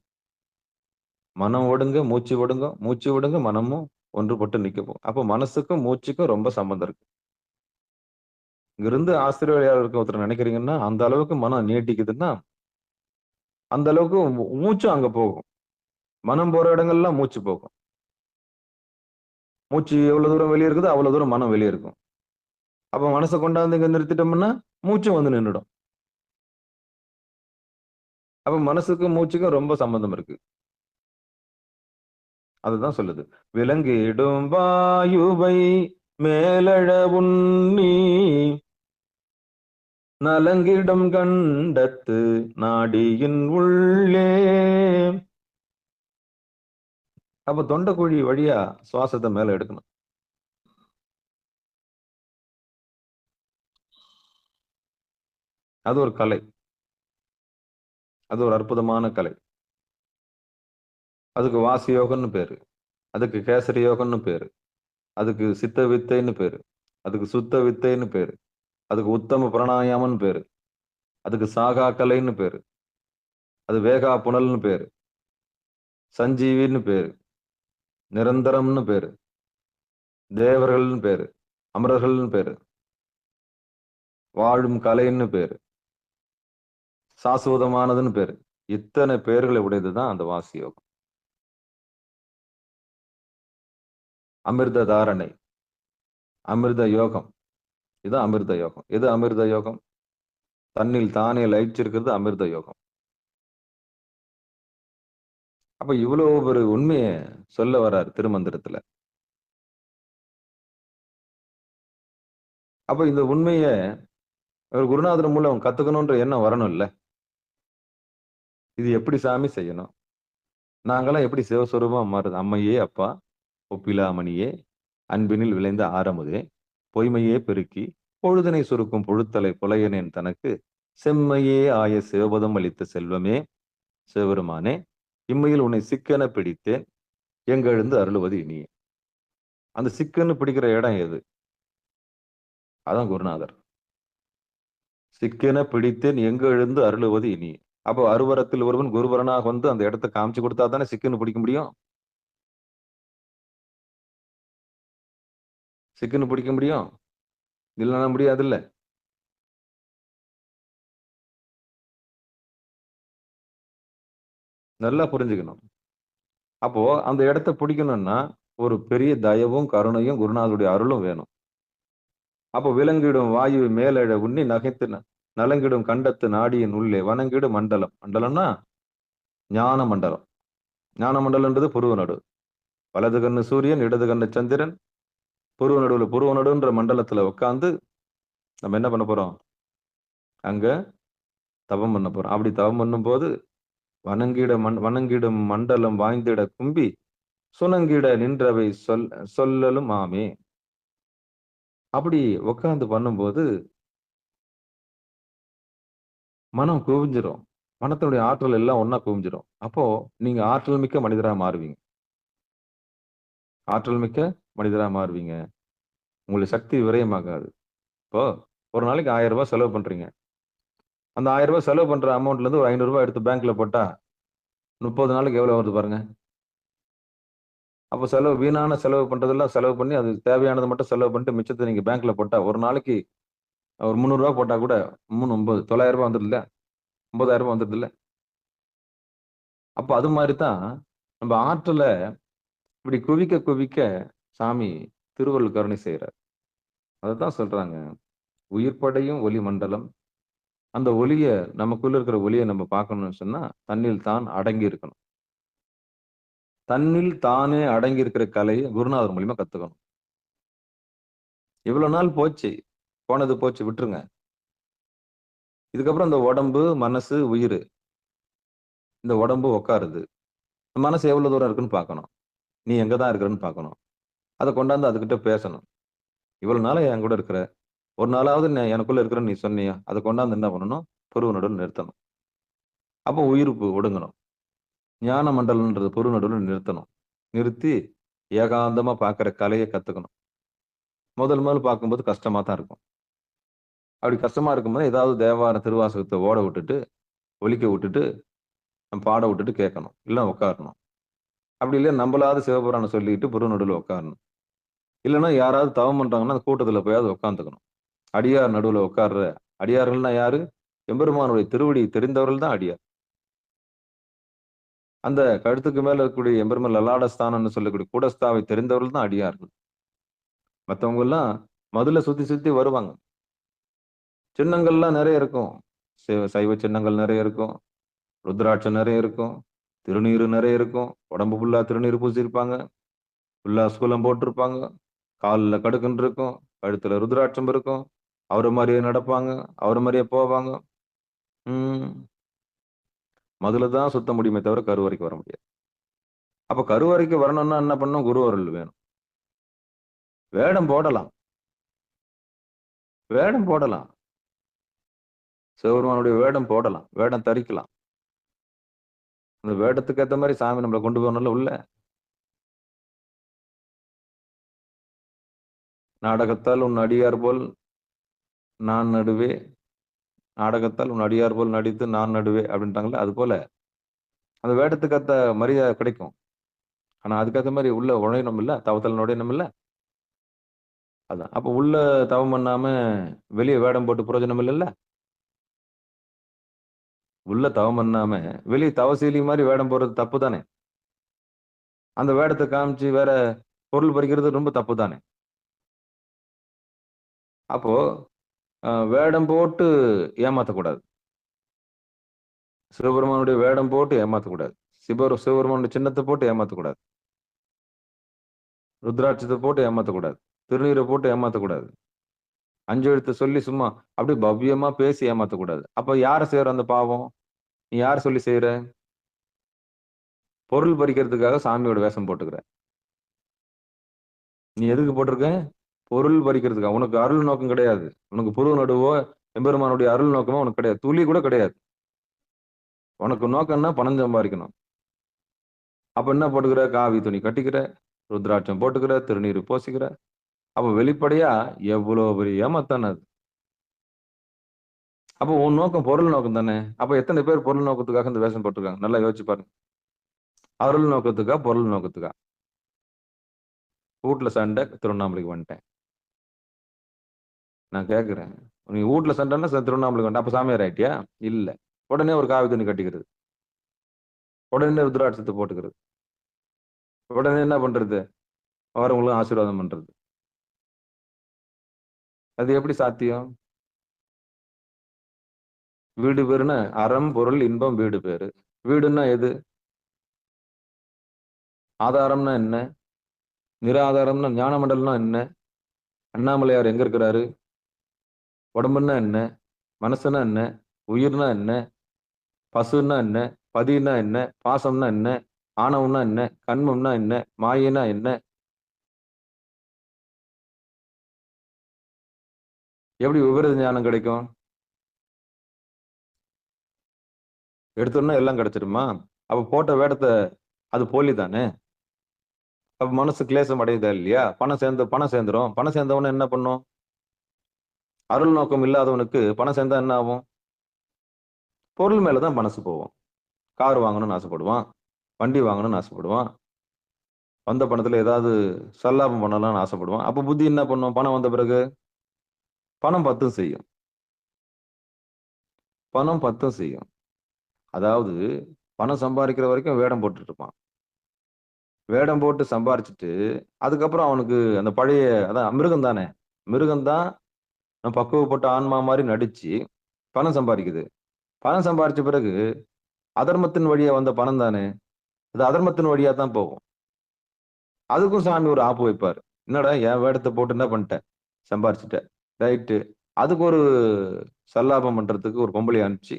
மனம் ஒடுங்க, மூச்சு ஒடுங்க, மூச்சு விடுங்க, மனமும் ஒன்றுபட்டு நிற்கும். அப்போ மனசுக்கும் மூச்சுக்கும் ரொம்ப சம்பந்தம் இருக்கு. இங்கிருந்து ஆசிரியர் ஒருத்தர் நினைக்கிறீங்கன்னா அந்த அளவுக்கு மனம் நீட்டிக்குதுன்னா அந்த அளவுக்கு மூச்சும் அங்க போகும். மனம் போற இடங்கள்லாம் மூச்சு போகும். மூச்சு எவ்வளவு தூரம் வெளியே இருக்குதோ அவ்வளவு தூரம் மனம் வெளியே இருக்கும். அப்ப மனசை கொண்டாந்து இங்க நிறுத்திட்டோம்னா மூச்சும் வந்து நின்றுடும். அப்ப மனசுக்கும் மூச்சுக்கும் ரொம்ப சம்பந்தம் இருக்கு. அதுதான் சொல்லுது. விலங்கிடும் வாயுவை மேலழ உண்ணி நலங்கிடம் கண்டத்து நாடியின் உள்ளே. அப்ப தொண்டைக்குழி வழியா சுவாசத்தை மேல எடுக்கணும். அது ஒரு கலை, அது ஒரு அற்புதமான கலை. அதுக்கு வாசி யோகம்னு பேரு, அதுக்கு கேசரி யோகம்னு பேரு, அதுக்கு சித்த வித்தைன்னு பேரு, அதுக்கு சுத்த வித்தைன்னு பேரு, அதுக்கு உத்தம பிராணாயாமம்னு பேரு, அதுக்கு சாகா கலைன்னு பேரு, அது வேகா புனல்னு பேரு, சஞ்சீவின்னு பேரு, நிரந்தரம்னு பேரு, தேவர்கள்னு பேரு, அமரர்கள்னு பேரு, வாழும் கலைன்னு பேரு, சாஸ்வதமானதுன்னு பேரு. இத்தனை பேர்களை உடையதுதான் அந்த வாசி யோகம். அமிர்த தாரணை, அமிர்த யோகம், இது அமிர்த யோகம். எது அமிர்த யோகம்? தன்னில் தானே லயிச்சிருக்கிறது அமிர்த யோகம். அப்ப இவ்வளவு ஒரு உண்மையை சொல்ல வர்றார் திருமந்திரத்துல. அப்ப இந்த உண்மைய ஒரு குருநாதர் மூலம் கத்துக்கணும்ன்ற எண்ணம் வரணும் இல்ல? இது எப்படி சாமி செய்யணும்? நாங்கெல்லாம் எப்படி சிவஸ்வரூபமா மாறுது? அம்மையே அப்பா, ஒப்பிலாமணியே, அன்பினில் விளைந்த ஆரமுதே, பொய்மையே பெருக்கி பொழுதனை சுருக்கும் பொழுத்தலை புலையனேன் தனக்கு செம்மையே ஆய சிவபதம் அளித்த செல்வமே சிவபெருமானே, இம்மையில் உன்னை சிக்கென பிடித்தேன், எங்கெழுந்து அருளுவது இனியே. அந்த சிக்கன்னு பிடிக்கிற இடம் எது? அதான் குருநாதர். சிக்கென பிடித்தேன், எங்கு எழுந்து அருளுவது இனியே. அப்போ அருவரத்தில் ஒருவன் குருவரனாக வந்து அந்த இடத்தை காமிச்சு கொடுத்தா தானே சிக்கன்னு பிடிக்க முடியும். சிக்கன்னு பிடிக்க முடியும், இல்லைன்னா முடியாது இல்ல. நல்லா புரிஞ்சுக்கணும். அப்போ அந்த இடத்தை பிடிக்கணும்னா ஒரு பெரிய தயவும் கருணையும் குருநாதருடைய அருளும் வேணும். அப்போ விலங்கிடும் வாயு மேலெழ உண்ணி நகைத்து நலங்கிடும் கண்டத்து நாடியின் உள்ளே வணங்கிடும் மண்டலம். மண்டலம்னா ஞான மண்டலம். ஞான மண்டலம்ன்றது புருவ நடு. வலது கண்ணு சூரியன், இடது கண்ணு சந்திரன், புருவ நடுவுல புருவ நடுன்ற மண்டலத்துல உட்காந்து நம்ம என்ன பண்ண போறோம்? அங்க தவம் பண்ண போறோம். அப்படி தவம் பண்ணும் போது வணங்கிடும் மண்டலம் வாய்ந்திட கும்பி சுணங்கிட நின்றவை சொல்லலும் ஆமே. அப்படி உட்கார்ந்து பண்ணும்போது மனம் குவிஞ்சிரும். மனத்தினுடைய ஆற்றல் எல்லாம் ஒன்னா குவிஞ்சிரும். அப்போ நீங்க ஆற்றல் மிக்க மனிதரா மாறுவீங்க. ஆற்றல் மிக்க மனிதரா மாறுவீங்க. உங்களுக்கு சக்தி விரயமாகாது. இப்போ ஒரு நாளைக்கு 1000 ரூபாய் செலவு பண்றீங்க. அந்த 1000 ரூபாய் செலவு பண்ற அமௌண்ட்ல இருந்து ஒரு 500 ரூபாய் எடுத்து பேங்க்ல போட்டா 30 நாளைக்கு எவ்வளவு வருது பாருங்க. அப்போ வீணான செலவு பண்றதெல்லாம் செலவு பண்ணி அது தேவையானது மட்டும் செலவு பண்ணிட்டு மிச்சத்தை நீங்க பேங்க்ல போட்டா ஒரு நாளைக்கு ஒரு 300 ரூபாய் போட்டா கூட 3 9 9,000 ரூபாய் வந்துருது இல்ல, 9,000 ரூபாய் வந்துருது இல்ல. அப்போ அது மாதிரி தான் நம்ம ஆற்றலை இப்படி குவிக்க குவிக்க சாமி திருவள்ளுவர் கருணை செய்யறார். அதைத்தான் சொல்றாங்க, உயிர்ப்படையும் ஒலி மண்டலம். அந்த ஒலிய நமக்குள்ள இருக்கிற ஒலியை நம்ம பார்க்கணும்னு சொன்னா தன்னில் தான் அடங்கி இருக்கணும். தன்னில் தானே அடங்கி இருக்கிற கலையை குருநாதர் மூலியமா கத்துக்கணும். இவ்வளவு நாள் போச்சு, போனது போச்சு, விட்டுருங்க. இதுக்கப்புறம் இந்த உடம்பு மனசு உயிர், இந்த உடம்பு உட்காருது, மனசு எவ்வளவு தூரம் இருக்குன்னு பார்க்கணும். நீ எங்கதான் இருக்கிறன்னு பார்க்கணும். அதை கொண்டாந்து அதுகிட்ட பேசணும். இவ்வளவு நாள என் கூட இருக்கிற, ஒரு நாளாவது எனக்குள்ள இருக்கிறன்னு நீ சொன்னியா, அதை கொண்டாந்து என்ன பண்ணணும்? புருவ நடுவில் நிறுத்தணும். அப்போ உயிர்ப்பு ஒடுங்கணும். ஞான மண்டலம்ன்றது புருவ நடுவில் நிறுத்தணும். நிறுத்தி ஏகாந்தமா பார்க்கிற கலையை கத்துக்கணும். முதல் பார்க்கும்போது கஷ்டமா தான் இருக்கும். அப்படி கஷ்டமா இருக்கும்போது ஏதாவது தேவார திருவாசகத்தை ஓட விட்டுட்டு ஒலிக்க விட்டுட்டு பாட விட்டுட்டு கேட்கணும், இல்லை உட்காரணும். அப்படி இல்லையா நம்மளாவது சிவபுராணம் சொல்லிட்டு புருவ நடுவில் உட்காரணும். இல்லைன்னா யாராவது தவம் பண்றாங்கன்னா அந்த கூட்டத்துல போயாவது உட்காந்துக்கணும். அடியார் நடுவுல உட்கார்ற அடியார்கள்னா யாரு? எம்பெருமானுடைய திருவடி தெரிந்தவர்கள் தான் அடியார். அந்த கழுத்துக்கு மேல இருக்கக்கூடிய எம்பெருமான் லலாட ஸ்தானம்னு சொல்லக்கூடிய கூடஸ்தாவை தெரிந்தவர்கள் தான் அடியார்கள். மற்றவங்க எல்லாம் மதுல சுத்தி சுத்தி வருவாங்க. சின்னங்கள்லாம் நிறைய இருக்கும். சைவ சின்னங்கள் நிறைய இருக்கும், ருத்ராட்சம் நிறைய இருக்கும், திருநீரு நிறைய இருக்கும், உடம்பு ஃபுல்லா திருநீர் பூசியிருப்பாங்க, ஃபுல்லா சூலம் போட்டிருப்பாங்க, காலில் கடுக்குன்னு இருக்கும், கழுத்துல ருத்ராட்சம் இருக்கும், அவரை மாதிரியே நடப்பாங்க, அவரை மாதிரியே போவாங்க. மதுல தான் சுத்த முடியுமே தவிர கருவறைக்கு வர முடியாது. அப்ப கருவறைக்கு வரணும்னா என்ன பண்ணணும்? குரு அருள் வேணும். வேடம் போடலாம், வேடம் போடலாம். சிவபெருமானுடைய வேடம் போடலாம், வேடம் தரிக்கலாம். அந்த வேடத்துக்கு ஏத்த மாதிரி சாமி நம்மளை கொண்டு போகணும்ல உள்ள. நாடகத்தால் உன் அடியார் போல் நான் நடுவே, நாடகத்தால் உன் அடியார் போல் நடித்து நான் நடுவே அப்படின்ட்டாங்கல்ல. அது போல அந்த வேடத்துக்கு ஏத்த மரியாதை கிடைக்கும். ஆனா அதுக்கேற்ற மாதிரி உள்ள உழையணும் இல்ல, தவத்தில் நுழையணும் இல்ல. அதான் அப்ப உள்ள தவம் பண்ணாம வெளியே வேடம் போட்டு பிரயோஜனம் இல்லைல்ல. உள்ள தவம் பண்ணாம வெளியே தவசீலி மாதிரி வேடம் போடுறது தப்பு தானே. அந்த வேடத்தை காமிச்சு வேற பொருள் பறிக்கிறது ரொம்ப தப்பு தானே. அப்போ வேடம் போட்டு ஏமாத்தக்கூடாது. சிவபெருமானுடைய வேடம் போட்டு ஏமாத்தக்கூடாது. சிவபெருமானுடைய சின்னத்தை போட்டு ஏமாத்தக்கூடாது. ருத்ராட்சத்தை போட்டு ஏமாத்தக்கூடாது. திருநீரை போட்டு ஏமாத்தக்கூடாது. 5 எழுத்து சொல்லி சும்மா அப்படி பவ்யமா பேசி ஏமாத்தக்கூடாது. அப்ப யார செய்யற அந்த பாவம்? நீ யார் சொல்லி செய்யற? பொருள் பறிக்கிறதுக்காக சாமியோட வேஷம் போட்டுக்கிற. நீ எதுக்கு போட்டிருக்க? பொருள் பறிக்கிறதுக்காக. உனக்கு அருள் நோக்கம் கிடையாது. உனக்கு புரு நடுவோ எம்பெருமானுடைய அருள் நோக்கமோ உனக்கு கிடையாது. துளி கூட கிடையாது. உனக்கு நோக்கம்னா பணம் சம்பாதிக்கணும். அப்ப என்ன போட்டுக்கிற? காவி துணி கட்டிக்கிற, ருத்ராட்சம் போட்டுக்கிற, திருநீர் பூசிக்கிற. அப்ப வெளிப்படையா எவ்வளவு பெரிய ஏமாத்தான அது. அப்ப உன் நோக்கம் பொருள் நோக்கம் தானே. அப்ப எத்தனை பேர் பொருள் நோக்கத்துக்காக இந்த வேஷம் போட்டிருக்காங்க? நல்லா யோசிச்சு பாருங்க. அருள் நோக்கத்துக்கா, பொருள் நோக்கத்துக்கா? வீட்டுல சண்டை, திருவண்ணாமலைக்கு வந்துட்டேன். நான் கேட்கிறேன், நீ வீட்டுல சண்டைன்னா திருவண்ணாமலைக்கு வந்துட்டேன், அப்ப சாமியார் ஆயிட்டியா? இல்ல. உடனே ஒரு காவி துணி கட்டிக்கிறது, உடனே ருத்ராட்சத்தை போட்டுக்கிறது, உடனே என்ன பண்றது? வரவங்களும் ஆசீர்வாதம் பண்றது. அது எப்படி சாத்தியம்? வீடு பேருன்னா அறம் பொருள் இன்பம் வீடு பேரு. வீடுன்னா எது? ஆதாரம்னா என்ன? நிராதாரம்னா ஞானமண்டல்னா என்ன? அண்ணாமலையார் எங்க இருக்கிறாரு? உடம்புன்னா என்ன? மனசுனா என்ன? உயிர்னா என்ன? பசுன்னா என்ன? பதினா என்ன? பாசம்னா என்ன? ஆணவம்னா என்ன? கண்மம்னா என்ன? மாயினா என்ன? எப்படி விபரீத ஞானம் கிடைக்கும்? எடுத்தோம்னா எல்லாம் கிடைச்சிருமா? அப்ப போட்ட வேடத்தை அது போலி தானே. அப்ப மனசு கிளேசம் அடையுதா இல்லையா? பணம் சேர்ந்துரும். பணம் சேர்ந்தவன என்ன பண்ணும்? அருள் நோக்கம் இல்லாதவனுக்கு பணம் சேர்ந்தா என்ன ஆகும்? பொருள் மேலதான் மனசு போவோம். கார் வாங்கணும்னு ஆசைப்படுவான், வண்டி வாங்கணும்னு ஆசைப்படுவான், வந்த பணத்துல ஏதாவது சல்லாபம் பண்ணலாம்னு ஆசைப்படுவான். அப்ப புத்தி என்ன பண்ணும்? பணம் வந்த பிறகு பணம் பத்தும் செய்யும். பணம் பத்தும் செய்யும். அதாவது பணம் சம்பாதிக்கிற வரைக்கும் வேடம் போட்டுட்டு இருப்பான். வேடம் போட்டு சம்பாரிச்சுட்டு அதுக்கப்புறம் அவனுக்கு அந்த பழைய அதான் மிருகம் தானே. மிருகம் தான் பக்குவப்பட்ட ஆன்மா மாதிரி நடிச்சு பணம் சம்பாதிக்குது. பணம் சம்பாரிச்ச பிறகு அதர்மத்தின் வழியா வந்த பணம் தானே, அது அதர்மத்தின் வழியா தான் போகும். அதுக்கும் சாமி ஒரு ஆப்பு வைப்பாரு. என்னடா என் வேடத்தை போட்டு என்ன பண்ணிட்டேன்? சம்பாரிச்சுட்ட, ரைட்டு. அதுக்கு ஒரு சல்லாபம் பண்றதுக்கு ஒரு பொம்பளை அனுப்பிச்சு,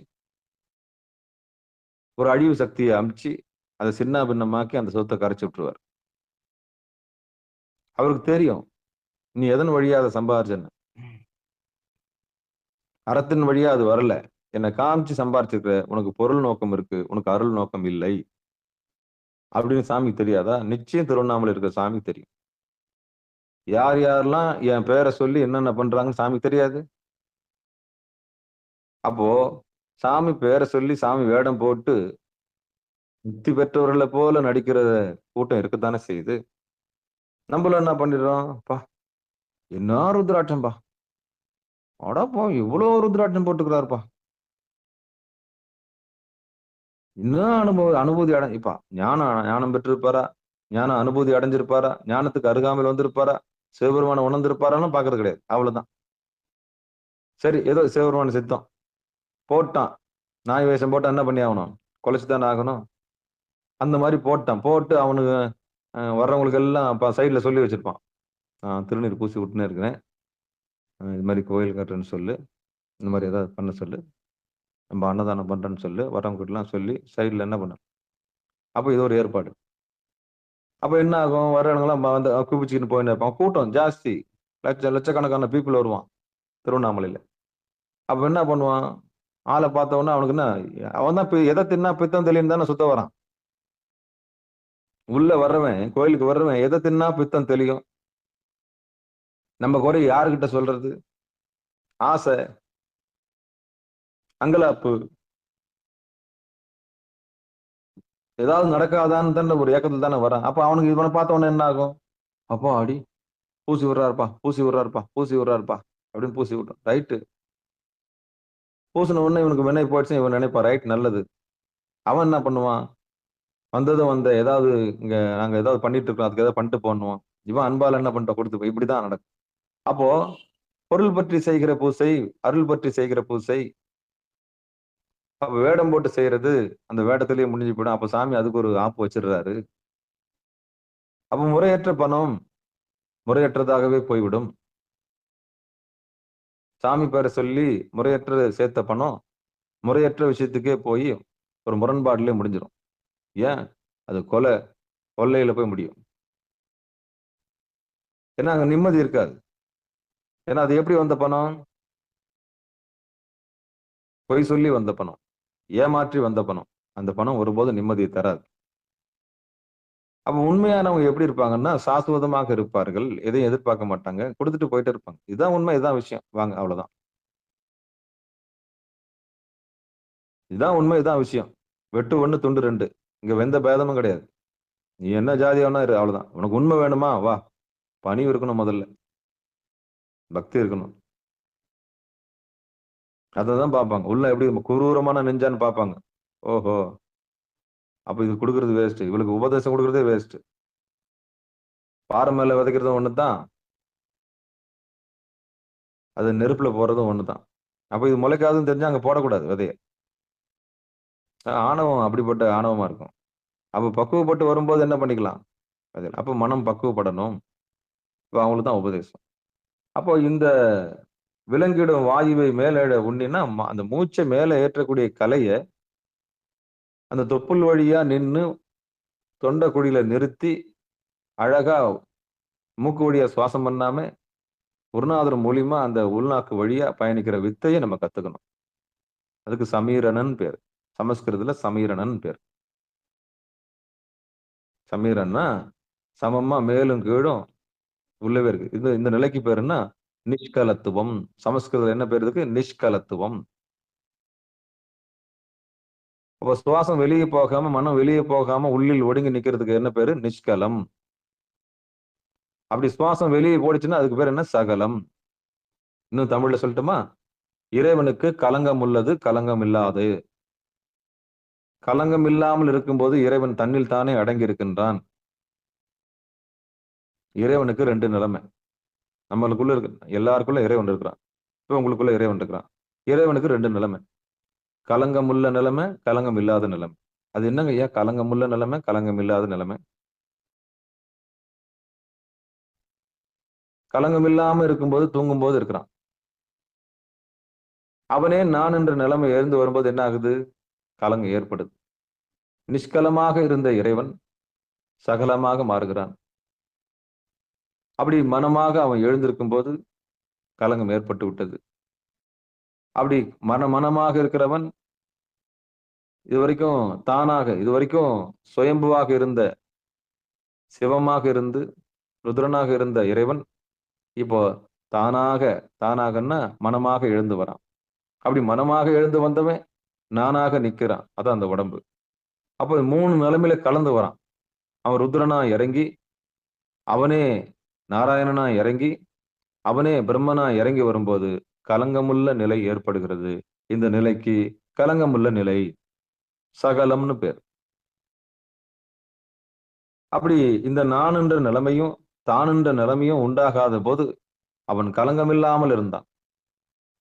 ஒரு அழிவு சக்தியை அனுப்பிச்சு அதை சின்ன பின்னமாக்கி அந்த சொத்தை கரைச்சு விட்டுருவார். அவருக்கு தெரியும் நீ எதன் வழியா அதை சம்பாரிச்சன்னு. அறத்தின் வழியா அது வரல, என்னை காமிச்சு சம்பாரிச்சிருக்கிற. உனக்கு பொருள் நோக்கம் இருக்கு, உனக்கு அருள் நோக்கம் இல்லை அப்படின்னு சாமிக்கு தெரியாதா? நிச்சயம் திருவண்ணாமலை இருக்கிற சாமிக்கு தெரியும். யார் யாரெல்லாம் என் பேரை சொல்லி என்னென்ன பண்றாங்கன்னு சாமிக்கு தெரியாது? அப்போ சாமி பேரை சொல்லி சாமி வேடம் போட்டு முக்தி பெற்றவர்களை போல நடிக்கிற கூட்டம் இருக்கத்தானே செய்யுது. நம்மள என்ன பண்ணிடுறோம்? பா என்ன ருத்ராட்சம்பா, அடப்பா இவ்வளவு ருத்ராட்சம் போட்டுக்கிறாருப்பா, இன்னும் அனுபூதி இப்பா ஞானம் பெற்றிருப்பாரா? ஞான அனுபூதி அடைஞ்சிருப்பாரா? ஞானத்துக்கு அருகாமையில் வந்திருப்பாரா? சிவபெருமான உணர்ந்திருப்பாரான்னு பாக்குறது கிடையாது. அவ்வளவுதான். சரி, ஏதோ சிவபெருமான சித்தம் போட்டான், நாய் வேஷம் போட்டா என்ன பண்ணி ஆகணும்? கொலைச்சுதானே ஆகணும். அந்த மாதிரி போட்டான். போட்டு அவனுக்கு வர்றவங்களுக்கு எல்லாம் சைட்ல சொல்லி வச்சிருப்பான், நான் திருநீர் பூசி விட்டுனே இருக்கிறேன். இது மாதிரி கோயில் கட்டுறேன்னு சொல்லு, இந்த மாதிரி ஏதாவது பண்ண சொல்லு, நம்ம அன்னதானம் பண்றேன்னு சொல்லு, வரவங்ககிட்டலாம் சொல்லி சைடில் என்ன பண்ண. அப்போ இது ஒரு ஏற்பாடு. அப்போ என்ன ஆகும், வரவங்களாம் வந்து குவிச்சுக்கிட்டு போயின்னு இருப்பான். கூட்டம் ஜாஸ்தி, லட்சக்கணக்கான பீப்புள் வருவான் திருவண்ணாமலையில். அப்போ என்ன பண்ணுவான், ஆளை பார்த்த உடனே அவனுக்கு என்ன, அவன் தான் எதை தின்னா பித்தம் தெளின்னு தானே சுத்த வரான். உள்ள வர்றவன், கோயிலுக்கு வர்றவன் எதை தின்னா பித்தம் தெளியும். நம்ம குறை யாருக்கிட்ட சொல்றது? ஆசை, அங்கலாப்பு, ஏதாவது நடக்காதான்னு தானே ஒரு ஏக்கத்தில் தானே வரான். அப்ப அவனுக்கு இவனை பார்த்த உடனே என்ன ஆகும், அப்போ அடி பூசி விடுறாருப்பா, பூசி விடுறாருப்பா, பூசி விடுறாருப்பா அப்படின்னு பூசி விட்டோம். ரைட்டு. பூசின உடனே இவனுக்கு வினை போயிடுச்சு, இவன் நினைப்பான் ரைட் நல்லது. அவன் என்ன பண்ணுவான், வந்த ஏதாவது இங்க நாங்க ஏதாவது பண்ணிட்டு இருக்கோம், அதுக்கு ஏதாவது பண்ணிட்டு போடணும். இவன் அன்பால் என்ன பண்ணிட்ட கொடுத்து இப்படிதான் நடக்கும். அப்போ பொருள் பற்றி செய்கிற பூசை, அருள் பற்றி செய்கிற பூசை. அப்ப வேடம் போட்டு செய்யறது அந்த வேடத்திலேயே முடிஞ்சு போயிடும். அப்ப சாமி அதுக்கு ஒரு ஆப்பு வச்சிடுறாரு. அப்ப முறையற்ற பணம் முறையற்றதாகவே போய்விடும். சாமி பேரை சொல்லி முறையற்ற சேர்த்த பணம் முறையற்ற விஷயத்துக்கே போய் ஒரு முரண்பாடுலயே முடிஞ்சிடும். ஏன், அது கொள்ளையில போய் முடியும். ஏன்னா அங்க நிம்மதி இருக்காது. ஏன்னா அது எப்படி வந்த பணம், பொய் சொல்லி வந்த பணம், ஏமாற்றி வந்த பணம். அந்த பணம் ஒருபோதும் நிம்மதியை தராது. அப்ப உண்மையானவங்க எப்படி இருப்பாங்கன்னா சாஸ்வதமாக இருப்பார்கள், எதையும் எதிர்பார்க்க மாட்டாங்க, கொடுத்துட்டு போயிட்டே இருப்பாங்க. இதுதான் உண்மை, இதுதான் விஷயம், வாங்க அவ்வளவுதான். இதுதான் உண்மை, இதுதான் விஷயம். வெட்டு ஒண்ணு துண்டு ரெண்டு, இங்க எந்த பேதமும் கிடையாது. நீ என்ன ஜாதி வேணா இரு, அவ்வளவுதான். உனக்கு உண்மை வேணுமா வா. பணிவு இருக்கணும், முதல்ல பக்தி இருக்கணும். அததான் பார்ப்பாங்க. உள்ள எப்படி குரூரமான நெஞ்சான்னு பார்ப்பாங்க. ஓஹோ, அப்ப இது கொடுக்கறது வேஸ்ட், இவளுக்கு உபதேசம் கொடுக்கறதே வேஸ்ட். பாறை மேல விதைக்கிறதும் ஒண்ணுதான், அது நெருப்புல போறதும் ஒண்ணுதான். அப்ப இது முளைக்காதுன்னு தெரிஞ்சா அங்க போடக்கூடாது விதைய. ஆணவம் அப்படிப்பட்ட ஆணவமா இருக்கும். அப்ப பக்குவப்பட்டு வரும்போது என்ன பண்ணிக்கலாம், அப்ப மனம் பக்குவப்படணும். இப்ப அவங்களுக்கு தான் உபதேசம். அப்போ இந்த விலங்கிடும் வாயுவை மேல உண்ணினா அந்த மூச்சை மேல ஏற்றக்கூடிய கலைய அந்த தொப்புள் வழியா நின்னு தொண்டை குழியில நிறுத்தி அழகா மூக்கு வழியா சுவாசம் பண்ணாம குருநாதர் மூலியமா அந்த உள்நாக்கு வழியா பயணிக்கிற வித்தையை நம்ம கத்துக்கணும். அதுக்கு சமீரணன் பேர். சமஸ்கிருதத்துல சமீரணன் பேர். சமீரன்னா சமமா மேலும் கீழும் உள்ளவே இருக்கு. இந்த நிலைக்கு பேருன்னா நிஷ்கலத்துவம். சமஸ்கிருதத்துல என்ன பேர் இருக்கு, நிஷ்கலத்துவம். அப்ப சுவாசம் வெளியே போகாம, மனம் வெளியே போகாம உள்ளில் ஒடுங்கி நிக்கிறதுக்கு என்ன பேரு, நிஷ்கலம். அப்படி சுவாசம் வெளியே போடுச்சுன்னா அதுக்கு பேர் என்ன, சகலம். இன்னும் தமிழ்ல சொல்லட்டுமா, இறைவனுக்கு கலங்கம் உள்ளது, கலங்கம் இல்லாது. கலங்கம் இல்லாமல் இருக்கும்போது இறைவன் தன்னில் தானே அடங்கி இருக்கின்றான். இறைவனுக்கு ரெண்டு நிலைமை. நம்மளுக்குள்ள இருக்கு, எல்லாருக்குள்ள இறைவன் இருக்கிறான். இப்ப உங்களுக்குள்ள இறைவன் இருக்கிறான். இறைவனுக்கு ரெண்டு நிலைமை, கலங்கமுள்ள நிலைமை, கலங்கம் இல்லாத நிலைமை. அது என்னங்க ஐயா கலங்கமுள்ள நிலைமை, கலங்கம் இல்லாத நிலைமை? கலங்கம் இல்லாம இருக்கும்போது தூங்கும்போது இருக்கிறான். அவனே நான் என்ற நிலைமை எழுந்து வரும்போது என்ன ஆகுது, கலங்கம் ஏற்படுது. நிஷ்கலமாக இருந்த இறைவன் சகலமாக மாறுகிறான். அப்படி மனமாக அவன் எழுந்திருக்கும் போது கலங்கம் ஏற்பட்டு விட்டது. அப்படி மனமாக இருக்கிறவன் இதுவரைக்கும் தானாக, இதுவரைக்கும் சுயம்புவாக இருந்த, சிவமாக இருந்து ருத்ரனாக இருந்த இறைவன் இப்போ தானாகன்னா மனமாக எழுந்து வரான். அப்படி மனமாக எழுந்து வந்தவன் நானாக நிக்கிறான். அதான் அந்த உடம்பு. அப்போ மூணு நிலைமையில கலந்து வரான். அவன் ருத்ரனா இறங்கி, அவனே நாராயணனா இறங்கி, அவனே பிரம்மனா இறங்கி வரும்போது கலங்கமுள்ள நிலை ஏற்படுகிறது. இந்த நிலைக்கு கலங்கமுள்ள நிலை சகலம்னு பேர். அப்படி இந்த நான் என்ற நிலைமையும் தான் என்ற நிலைமையும் உண்டாகாத போது அவன் கலங்கமில்லாமல் இருந்தான்.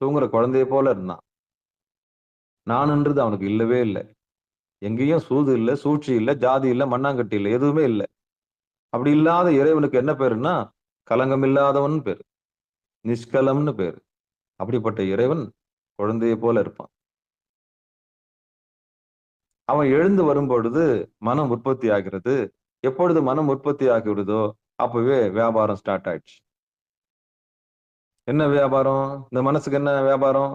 தூங்குற குழந்தைய போல இருந்தான். நான் என்றது அவனுக்கு இல்லவே இல்லை. எங்கேயும் சூது இல்லை, சூழ்ச்சி இல்லை, ஜாதி இல்லை, மண்ணாங்கட்டி இல்லை, எதுவுமே இல்லை. அப்படி இல்லாத இறைவனுக்கு என்ன பேருன்னா கலங்கம் இல்லாதவன் பேரு, நிஷ்கலம்னு பேரு. அப்படிப்பட்ட இறைவன் குழந்தையை போல இருப்பான். அவன் எழுந்து வரும்பொழுது மனம் உற்பத்தி ஆகிறது. எப்பொழுது மனம் உற்பத்தி ஆகிவிடுதோ அப்பவே வியாபாரம் ஸ்டார்ட் ஆயிடுச்சு. என்ன வியாபாரம்? இந்த மனசுக்கு என்ன வியாபாரம்?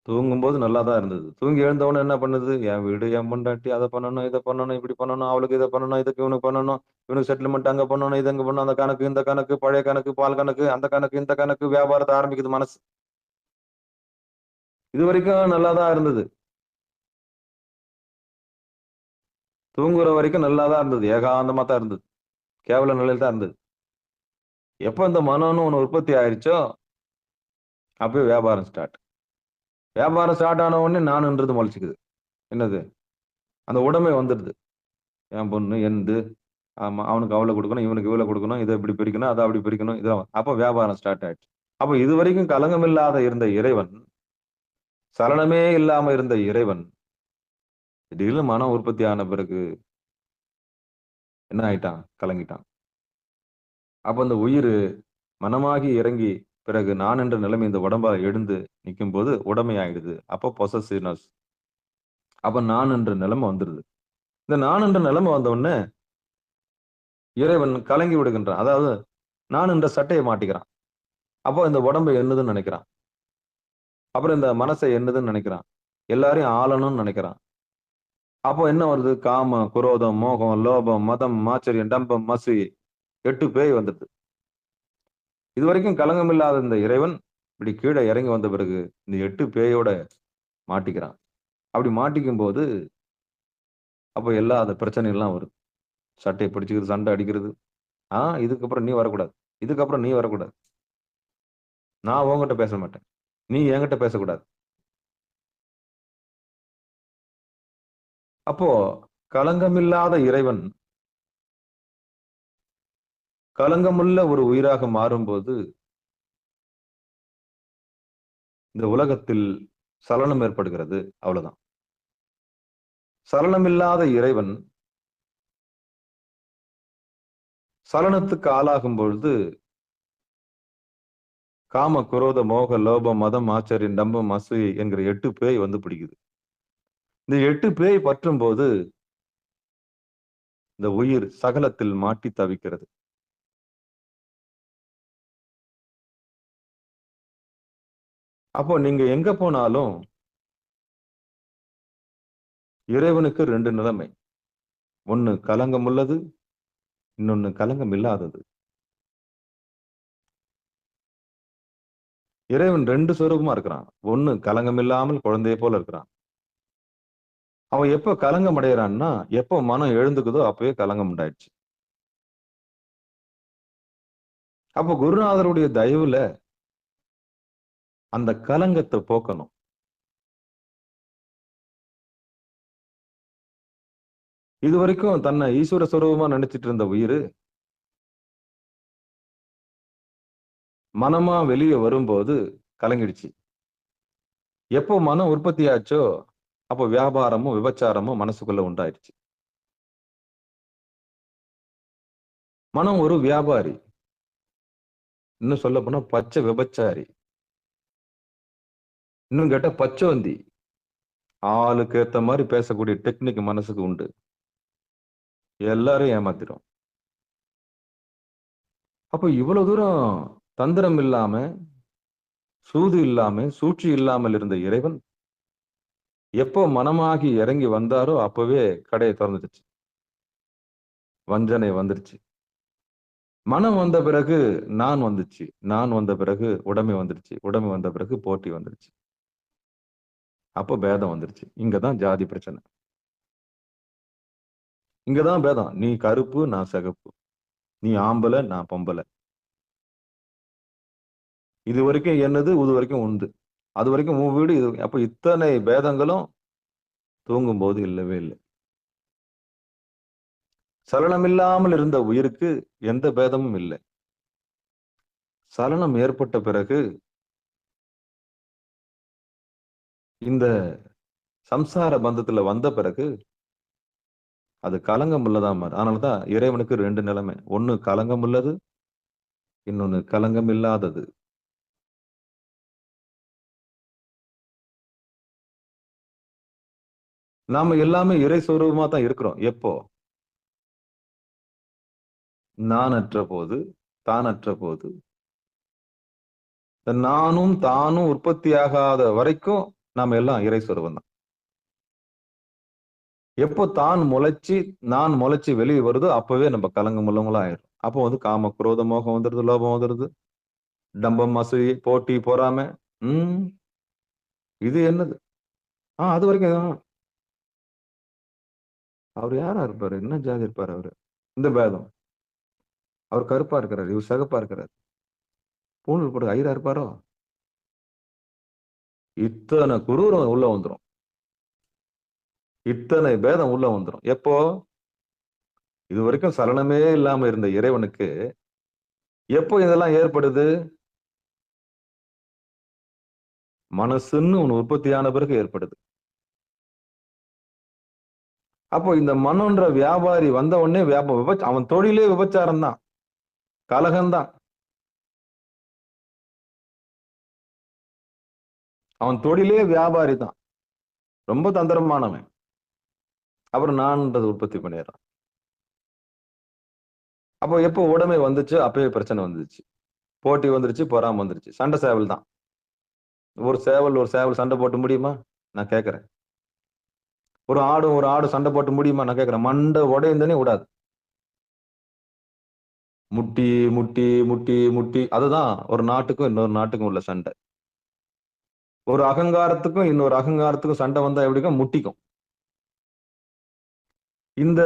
தூங்கும்போது நல்லா தான் இருந்தது. தூங்கி எழுந்தவொடனே என்ன பண்ணுது? என் வீடு, என் பொண்டாட்டி, அதை பண்ணணும், இதை பண்ணணும், இப்படி பண்ணணும், அவளுக்கு இதை பண்ணணும், இதுக்கு இவனுக்கு பண்ணணும், இவனுக்கு செட்டில்மெண்ட் அங்க பண்ணணும், இது அங்க பண்ணணும், அந்த கணக்கு, இந்த கணக்கு, பழைய கணக்கு, பால் கணக்கு, அந்த கணக்கு, இந்த கணக்கு, வியாபாரத்தை ஆரம்பிக்குது மனசு. இது வரைக்கும் நல்லா தான் இருந்தது. தூங்குற வரைக்கும் நல்லா தான் இருந்தது. ஏகாந்தமா தான் இருந்தது. கேவல நிலையில தான் இருந்தது. எப்ப இந்த மனம்னு ஒண்ணு உற்பத்தி ஆயிருச்சோ அப்பவே வியாபாரம் ஸ்டார்ட். வியாபாரம் ஸ்டார்ட் ஆன உடனே நானுன்றது முளைச்சுக்குது. என்னது? அந்த உடைமை வந்துடுது. என் பொண்ணு எந்து, ஆமா, அவனுக்கு அவ்வளவு கொடுக்கணும், இவனுக்கு இவ்வளவு கொடுக்கணும், இதை இப்படி பிரிக்கணும், அதை அப்படி பிரிக்கணும், இதெல்லாம் அப்ப வியாபாரம் ஸ்டார்ட் ஆயிடுச்சு. அப்ப இது வரைக்கும் கலங்கம் இல்லாத இருந்த இறைவன், சலனமே இல்லாம இருந்த இறைவன் திடீர்னு மனம் உற்பத்தி ஆன பிறகு என்ன ஆயிட்டான்? கலங்கிட்டான். அப்ப அந்த உயிர் மனமாகி இறங்கி பிறகு நான் என்ற நிலைமை இந்த உடம்பா எழுந்து நிற்கும் போது உடைமை ஆயிடுது. அப்ப பொசசிவ்னஸ். அப்ப நான் என்ற நிலைமை வந்துருது. இந்த நான் என்ற நிலைமை வந்த உடனே இறைவன் கலங்கி விடுகின்றான். அதாவது நான் என்ற சட்டையை மாட்டிக்கிறான். அப்போ இந்த உடம்பை என்னதுன்னு நினைக்கிறான். அப்புறம் இந்த மனசை என்னதுன்னு நினைக்கிறான். எல்லாரையும் ஆளணும்னு நினைக்கிறான். அப்போ என்ன வருது? காம, குரோதம், மோகம், லோபம், மதம், ஆச்சரியம், டம்பம், மசூய், 8 பேய் வந்துடுது. இது வரைக்கும் கலங்கம் இல்லாத இந்த இறைவன் இப்படி கீழே இறங்கி வந்த பிறகு இந்த 8 பேயோட மாட்டிக்கிறான். அப்படி மாட்டிக்கும் போது அப்போ எல்லா அந்த பிரச்சனை எல்லாம் வருது. சட்டையை பிடிச்சிக்கிறது, சண்டை அடிக்கிறது. இதுக்கப்புறம் நீ வரக்கூடாது, இதுக்கப்புறம் நீ வரக்கூடாது, நான் உன்கிட்ட பேச மாட்டேன், நீ என்கிட்ட பேசக்கூடாது. அப்போ களங்கமில்லாத இறைவன் களங்கமுள்ள ஒரு உயிராக மாறும்போது இந்த உலகத்தில் சலனம் ஏற்படுகிறது. அவ்வளவுதான். சலனமில்லாத இறைவன் சலனத்துக்கு ஆளாகும் பொழுது காம, குரோத, மோக, லோபம், மதம், ஆச்சரியம், டம்பம், அசூயை என்கிற 8 பேய் வந்து பிடிக்குது. இந்த 8 பேய் பற்றும் போது இந்த உயிர் சகலத்தில் மாட்டி தவிக்கிறது. அப்போ நீங்க எங்க போனாலும் இறைவனுக்கு 2 நிலைமை. ஒண்ணு கலங்கம் உள்ளது, இன்னொன்னு கலங்கம் இல்லாதது. இறைவன் 2 சொரூபமா இருக்கிறான். ஒண்ணு கலங்கம் இல்லாமல் குழந்தையை போல இருக்கிறான். அவன் எப்ப கலங்கம் அடைகிறான்னா, எப்ப மனம் எழுந்துக்குதோ அப்பவே கலங்கம் உண்டாயிடுச்சு. அப்போ குருநாதருடைய தயவுல அந்த கலங்கத்தை போக்கணும். இதுவரைக்கும் தன்னை ஈஸ்வர சொரூபமா நினைச்சிட்டு இருந்த உயிர் மனமா வெளியே வரும்போது கலங்கிடுச்சு. எப்போ மனம் உற்பத்தி ஆச்சோ அப்போ வியாபாரமும் விபச்சாரமும் மனசுக்குள்ள உண்டாயிடுச்சு. மனம் ஒரு வியாபாரி, இன்னும் சொல்ல போனா பச்சை விபச்சாரி, இன்னும் கேட்ட பச்சோந்தி. ஆளுக்கு ஏத்த மாதிரி பேசக்கூடிய டெக்னிக் மனசுக்கு உண்டு. எல்லாரும் ஏமாத்திரும். அப்போ இவ்வளவு தூரம் தந்திரம் இல்லாம, சூது இல்லாம, சூழ்ச்சி இல்லாமல் இருந்த இறைவன் எப்போ மனமாகி இறங்கி வந்தாரோ அப்பவே கடையை திறந்துடுச்சு. வஞ்சனை வந்துருச்சு. மனம் வந்த பிறகு நான் வந்துச்சு. நான் வந்த பிறகு உடைமை வந்துருச்சு. உடைமை வந்த பிறகு போட்டி வந்துருச்சு. அப்போ பேதம் வந்துருச்சு. இங்கதான் ஜாதி பிரச்சனை. இங்கதான் பேதம். நீ கருப்பு, நான் சிகப்பு, நீ ஆம்பளை, நான் பொம்பளை. இது வரைக்கும் என்னது, இது வரைக்கும் உண்டு, அது வரைக்கும் உன் வீடு, இது. அப்ப இத்தனை பேதங்களும் தூங்கும் போது இல்லவே இல்லை. சலனம் இல்லாமல் இருந்த உயிருக்கு எந்த பேதமும் இல்லை. சலனம் ஏற்பட்ட பிறகு இந்த சம்சார பந்தத்துல வந்த பிறகு அது கலங்கம் உள்ளதா மாறும். அதனாலதான் இறைவனுக்கு 2 நிலைமை. ஒண்ணு கலங்கம் உள்ளது, இன்னொன்னு கலங்கம் இல்லாதது. நாம எல்லாமே இறை சொரூபமா தான் இருக்கிறோம். எப்போ? நான் அற்ற போது, தான் அற்ற போது, இந்த நானும் தானும் உற்பத்தியாகாத வரைக்கும் நாம எல்லாம் இறை சொரூபம் தான். எப்போ தான் முளைச்சு நான் முளைச்சு வெளியே வருதோ அப்பவே நம்ம கலங்கம் உள்ளவங்களா ஆயிரும். அப்போ வந்து காம குரோத மோகம் வந்துருது, லோபம் வந்துருது, டம்பம் அசூயை போட்டி பொறாமை. உம் இது என்னது? அது வரைக்கும் அவர் யாரா இருப்பாரு? என்ன ஜாதி இருப்பாரு அவரு? இந்த பேதம். அவர் கருப்பா இருக்கிறாரு, இவர் சிகப்பா இருக்கிறாரு, பூணூல் போட்டு ஐயரா இருப்பாரோ? இத்தனை குரூரம் உள்ள வந்துரும், இத்தனை பேதம் உள்ள வந்துரும். எப்போ? இது வரைக்கும் சலனமே இல்லாம இருந்த இறைவனுக்கு எப்போ இதெல்லாம் ஏற்படுது? மனசுன்னு ஒண்ணு உற்பத்தியான பிறகு ஏற்படுது. அப்போ இந்த மனோன்ற வியாபாரி வந்த உடனே அவன் தொழிலே விபச்சாரம் தான், கலகம்தான். அவன் தொழிலே வியாபாரி தான், ரொம்ப தந்திரமானவன். அப்புறம் நான்ன்றது உற்பத்தி பண்ணிடுறான். அப்போ எப்போ உடைமை வந்துச்சு அப்பவே பிரச்சனை வந்துச்சு, போட்டி வந்துருச்சு, பொறாம வந்துருச்சு, சண்டை சேவல் தான். ஒரு சேவல் சண்டை போட்டு முடியுமா? நான் கேட்கிறேன். ஒரு ஆடு சண்டை போட்டு முடியுமா? நான் கேட்கிறேன். மண்டை உடையந்தனே விடாது. முட்டி முட்டி முட்டி முட்டி. அதுதான் ஒரு நாட்டுக்கும் இன்னொரு நாட்டுக்கும் உள்ள சண்டை. ஒரு அகங்காரத்துக்கும் இன்னொரு அகங்காரத்துக்கும் சண்டை வந்தா எப்படிக்கும்? முட்டிக்கும். இந்த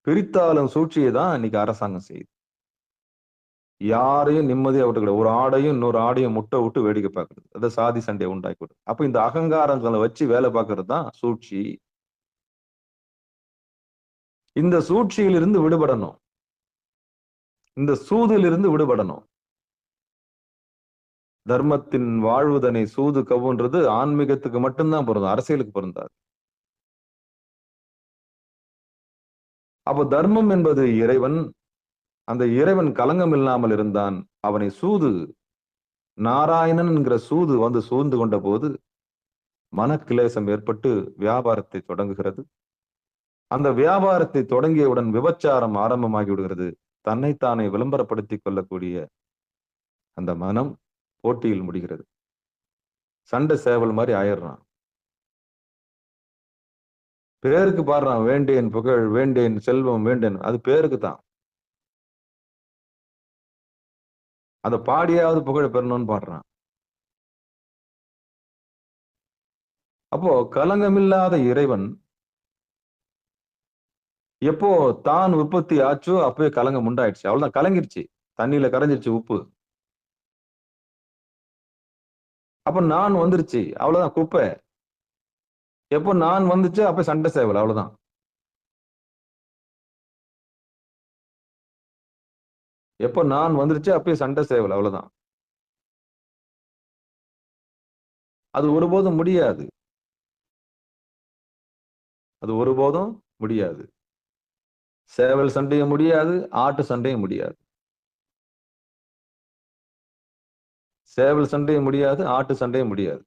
பிரித்தாளும் சூழ்ச்சியை தான் இன்னைக்கு அரசாங்கம் செய்யுது. யாரையும் நிம்மதியா விட்டுக்கூடாது. ஒரு ஆடையும் இன்னொரு ஆடையும் முட்டை விட்டு வேடிக்கை பார்க்கறது, அதை சாதி சண்டையை உண்டாக்கி கொடுது. அப்ப இந்த அகங்காரங்களை வச்சு வேலை பார்க்கறது தான் சூழ்ச்சி. இந்த சூழ்ச்சியிலிருந்து விடுபடணும், இந்த சூதிலிருந்து விடுபடணும். தர்மத்தின் வாழ்வுதனை சூது கவுன்றது ஆன்மீகத்துக்கு மட்டும்தான் பொருந்தும், அரசியலுக்கு பொருந்தாது. அப்போ தர்மம் என்பது இறைவன். அந்த இறைவன் கலங்கம் இல்லாமல் இருந்தான். அவனை சூது, நாராயணன் என்கிற சூது வந்து சூழ்ந்து கொண்ட போது மனக்கிலேசம் ஏற்பட்டு வியாபாரத்தை தொடங்குகிறது. அந்த வியாபாரத்தை தொடங்கியவுடன் விபச்சாரம் ஆரம்பமாகி விடுகிறது. தன்னைத்தானே விளம்பரப்படுத்திக் கொள்ளக்கூடிய அந்த மனம் போட்டியில் முடிகிறது. சண்டை சேவல் மாதிரி ஆயிடுறான். பேருக்கு பாடுறான், வேண்டேன் புகழ், வேண்டேன் செல்வம், வேண்டேன். அது பேருக்கு தான். அந்த பாடியாவது புகழ பெறணும்னு பாடுறான். அப்போ கலங்கமில்லாத இறைவன் எப்போ தான் உற்பத்தி ஆச்சோ அப்பவே கலங்கம் உண்டாயிடுச்சு. அவ்வளவுதான், கலங்கிருச்சு, தண்ணியில கரைஞ்சிருச்சு உப்பு. அப்ப நான் வந்துருச்சு, அவ்வளவுதான், குப்பை. எப்போ நான் வந்துச்சு அப்ப சண்டை சேவல், அவ்வளவுதான். எப்போ நான் வந்துருச்சு அப்பயே சண்டை சேவல், அவ்வளவுதான். அது ஒருபோதும் முடியாது, அது ஒருபோதும் முடியாது. சேவல் சண்டையும் முடியாது, ஆட்டு சண்டையும் முடியாது. சேவல் சண்டையும் முடியாது, ஆட்டு சண்டையும் முடியாது.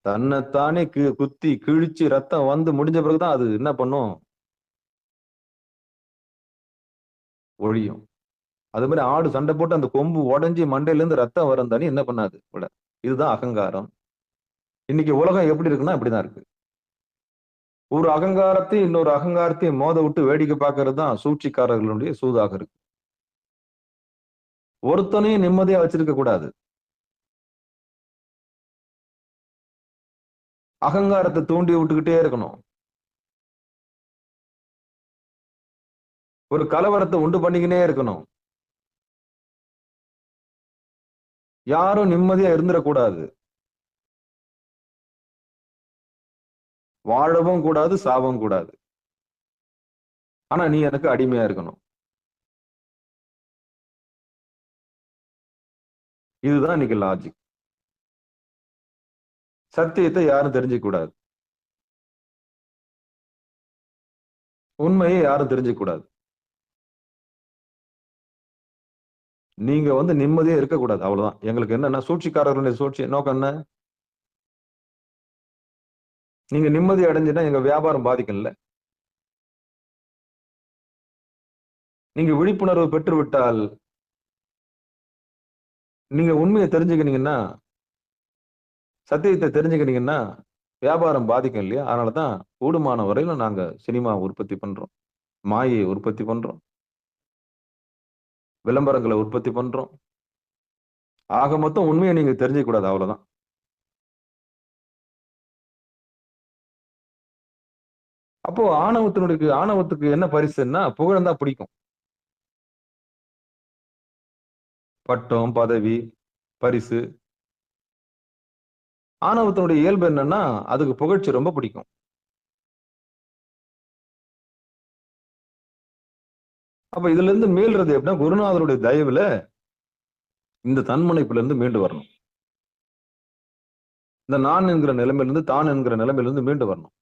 தன்னைத்தானே குத்தி கிழிச்சு ரத்தம் வந்து முடிஞ்ச பிறகுதான் அது என்ன பண்ணும்? ஒழியும். அது மாதிரி ஆடு சண்டை போட்டு அந்த கொம்பு உடஞ்சி மண்டையில இருந்து ரத்தம் வரும் தானே என்ன பண்ணாது விட. இதுதான் அகங்காரம். இன்னைக்கு உலகம் எப்படி இருக்குன்னா இப்படிதான் இருக்கு. ஒரு அகங்காரத்தையும் இன்னொரு அகங்காரத்தையும் மோத விட்டு வேடிக்கை பார்க்கறது தான் சூழ்ச்சிக்காரர்களுடைய சூதாக இருக்கு. ஒருத்தனையும் நிம்மதியா வச்சிருக்க கூடாது. அகங்காரத்தை தூண்டி விட்டுக்கிட்டே இருக்கணும். ஒரு கலவரத்தை உண்டு பண்ணிக்கினே இருக்கணும். யாரும் நிம்மதியா இருந்துடக்கூடாது. வாழவும் கூடாது, சாவும் கூடாது. ஆனா நீ எனக்கு அடிமையா இருக்கணும். இதுதான் இன்னைக்கு லாஜிக். சத்தியத்தை யாரும் தெரிஞ்சுக்க கூடாது. உண்மையை யாரும் தெரிஞ்சுக்க கூடாது. நீங்க நிம்மதியா இருக்கக்கூடாது. அவ்வளவுதான். எங்களுக்கு என்னன்னா சூழ்ச்சிக்காரர்களுடைய சூழ்ச்சி நோக்கம் என்ன? நீங்க நிம்மதி அடைஞ்சுட்டா எங்க வியாபாரம் பாதிக்கும்ல. நீங்க விழிப்புணர்வு பெற்று விட்டால், நீங்க உண்மையை தெரிஞ்சுக்கினீங்கன்னா, சத்தியத்தை தெரிஞ்சுக்கினீங்கன்னா, வியாபாரம் பாதிக்கும் இல்லையா? அதனாலதான் கூடுமான வரையில நாங்க சினிமா உற்பத்தி பண்றோம். மாயை உற்பத்தி பண்றோம். விளம்பரங்களை உற்பத்தி பண்றோம். ஆக மொத்தம் உண்மையை நீங்க தெரிஞ்சுக்க கூடாது. அவ்வளவுதான். அப்போ ஆணவத்துக்கு என்ன பரிசுன்னா, புகழ்ந்தா பிடிக்கும். பட்டம், பதவி, பரிசு. ஆணவத்தினுடைய இயல்பு என்னன்னா, அதுக்கு புகழ்ச்சி ரொம்ப பிடிக்கும். அப்ப இதுல இருந்து மீள்றது எப்படின்னா, குருநாதருடைய தயவுல இந்த தன்முனைப்புல இருந்து மீண்டு வரணும். இந்த நான் என்கிற நிலைமையிலிருந்து தான் என்கிற நிலைமையிலிருந்து மீண்டு வரணும்.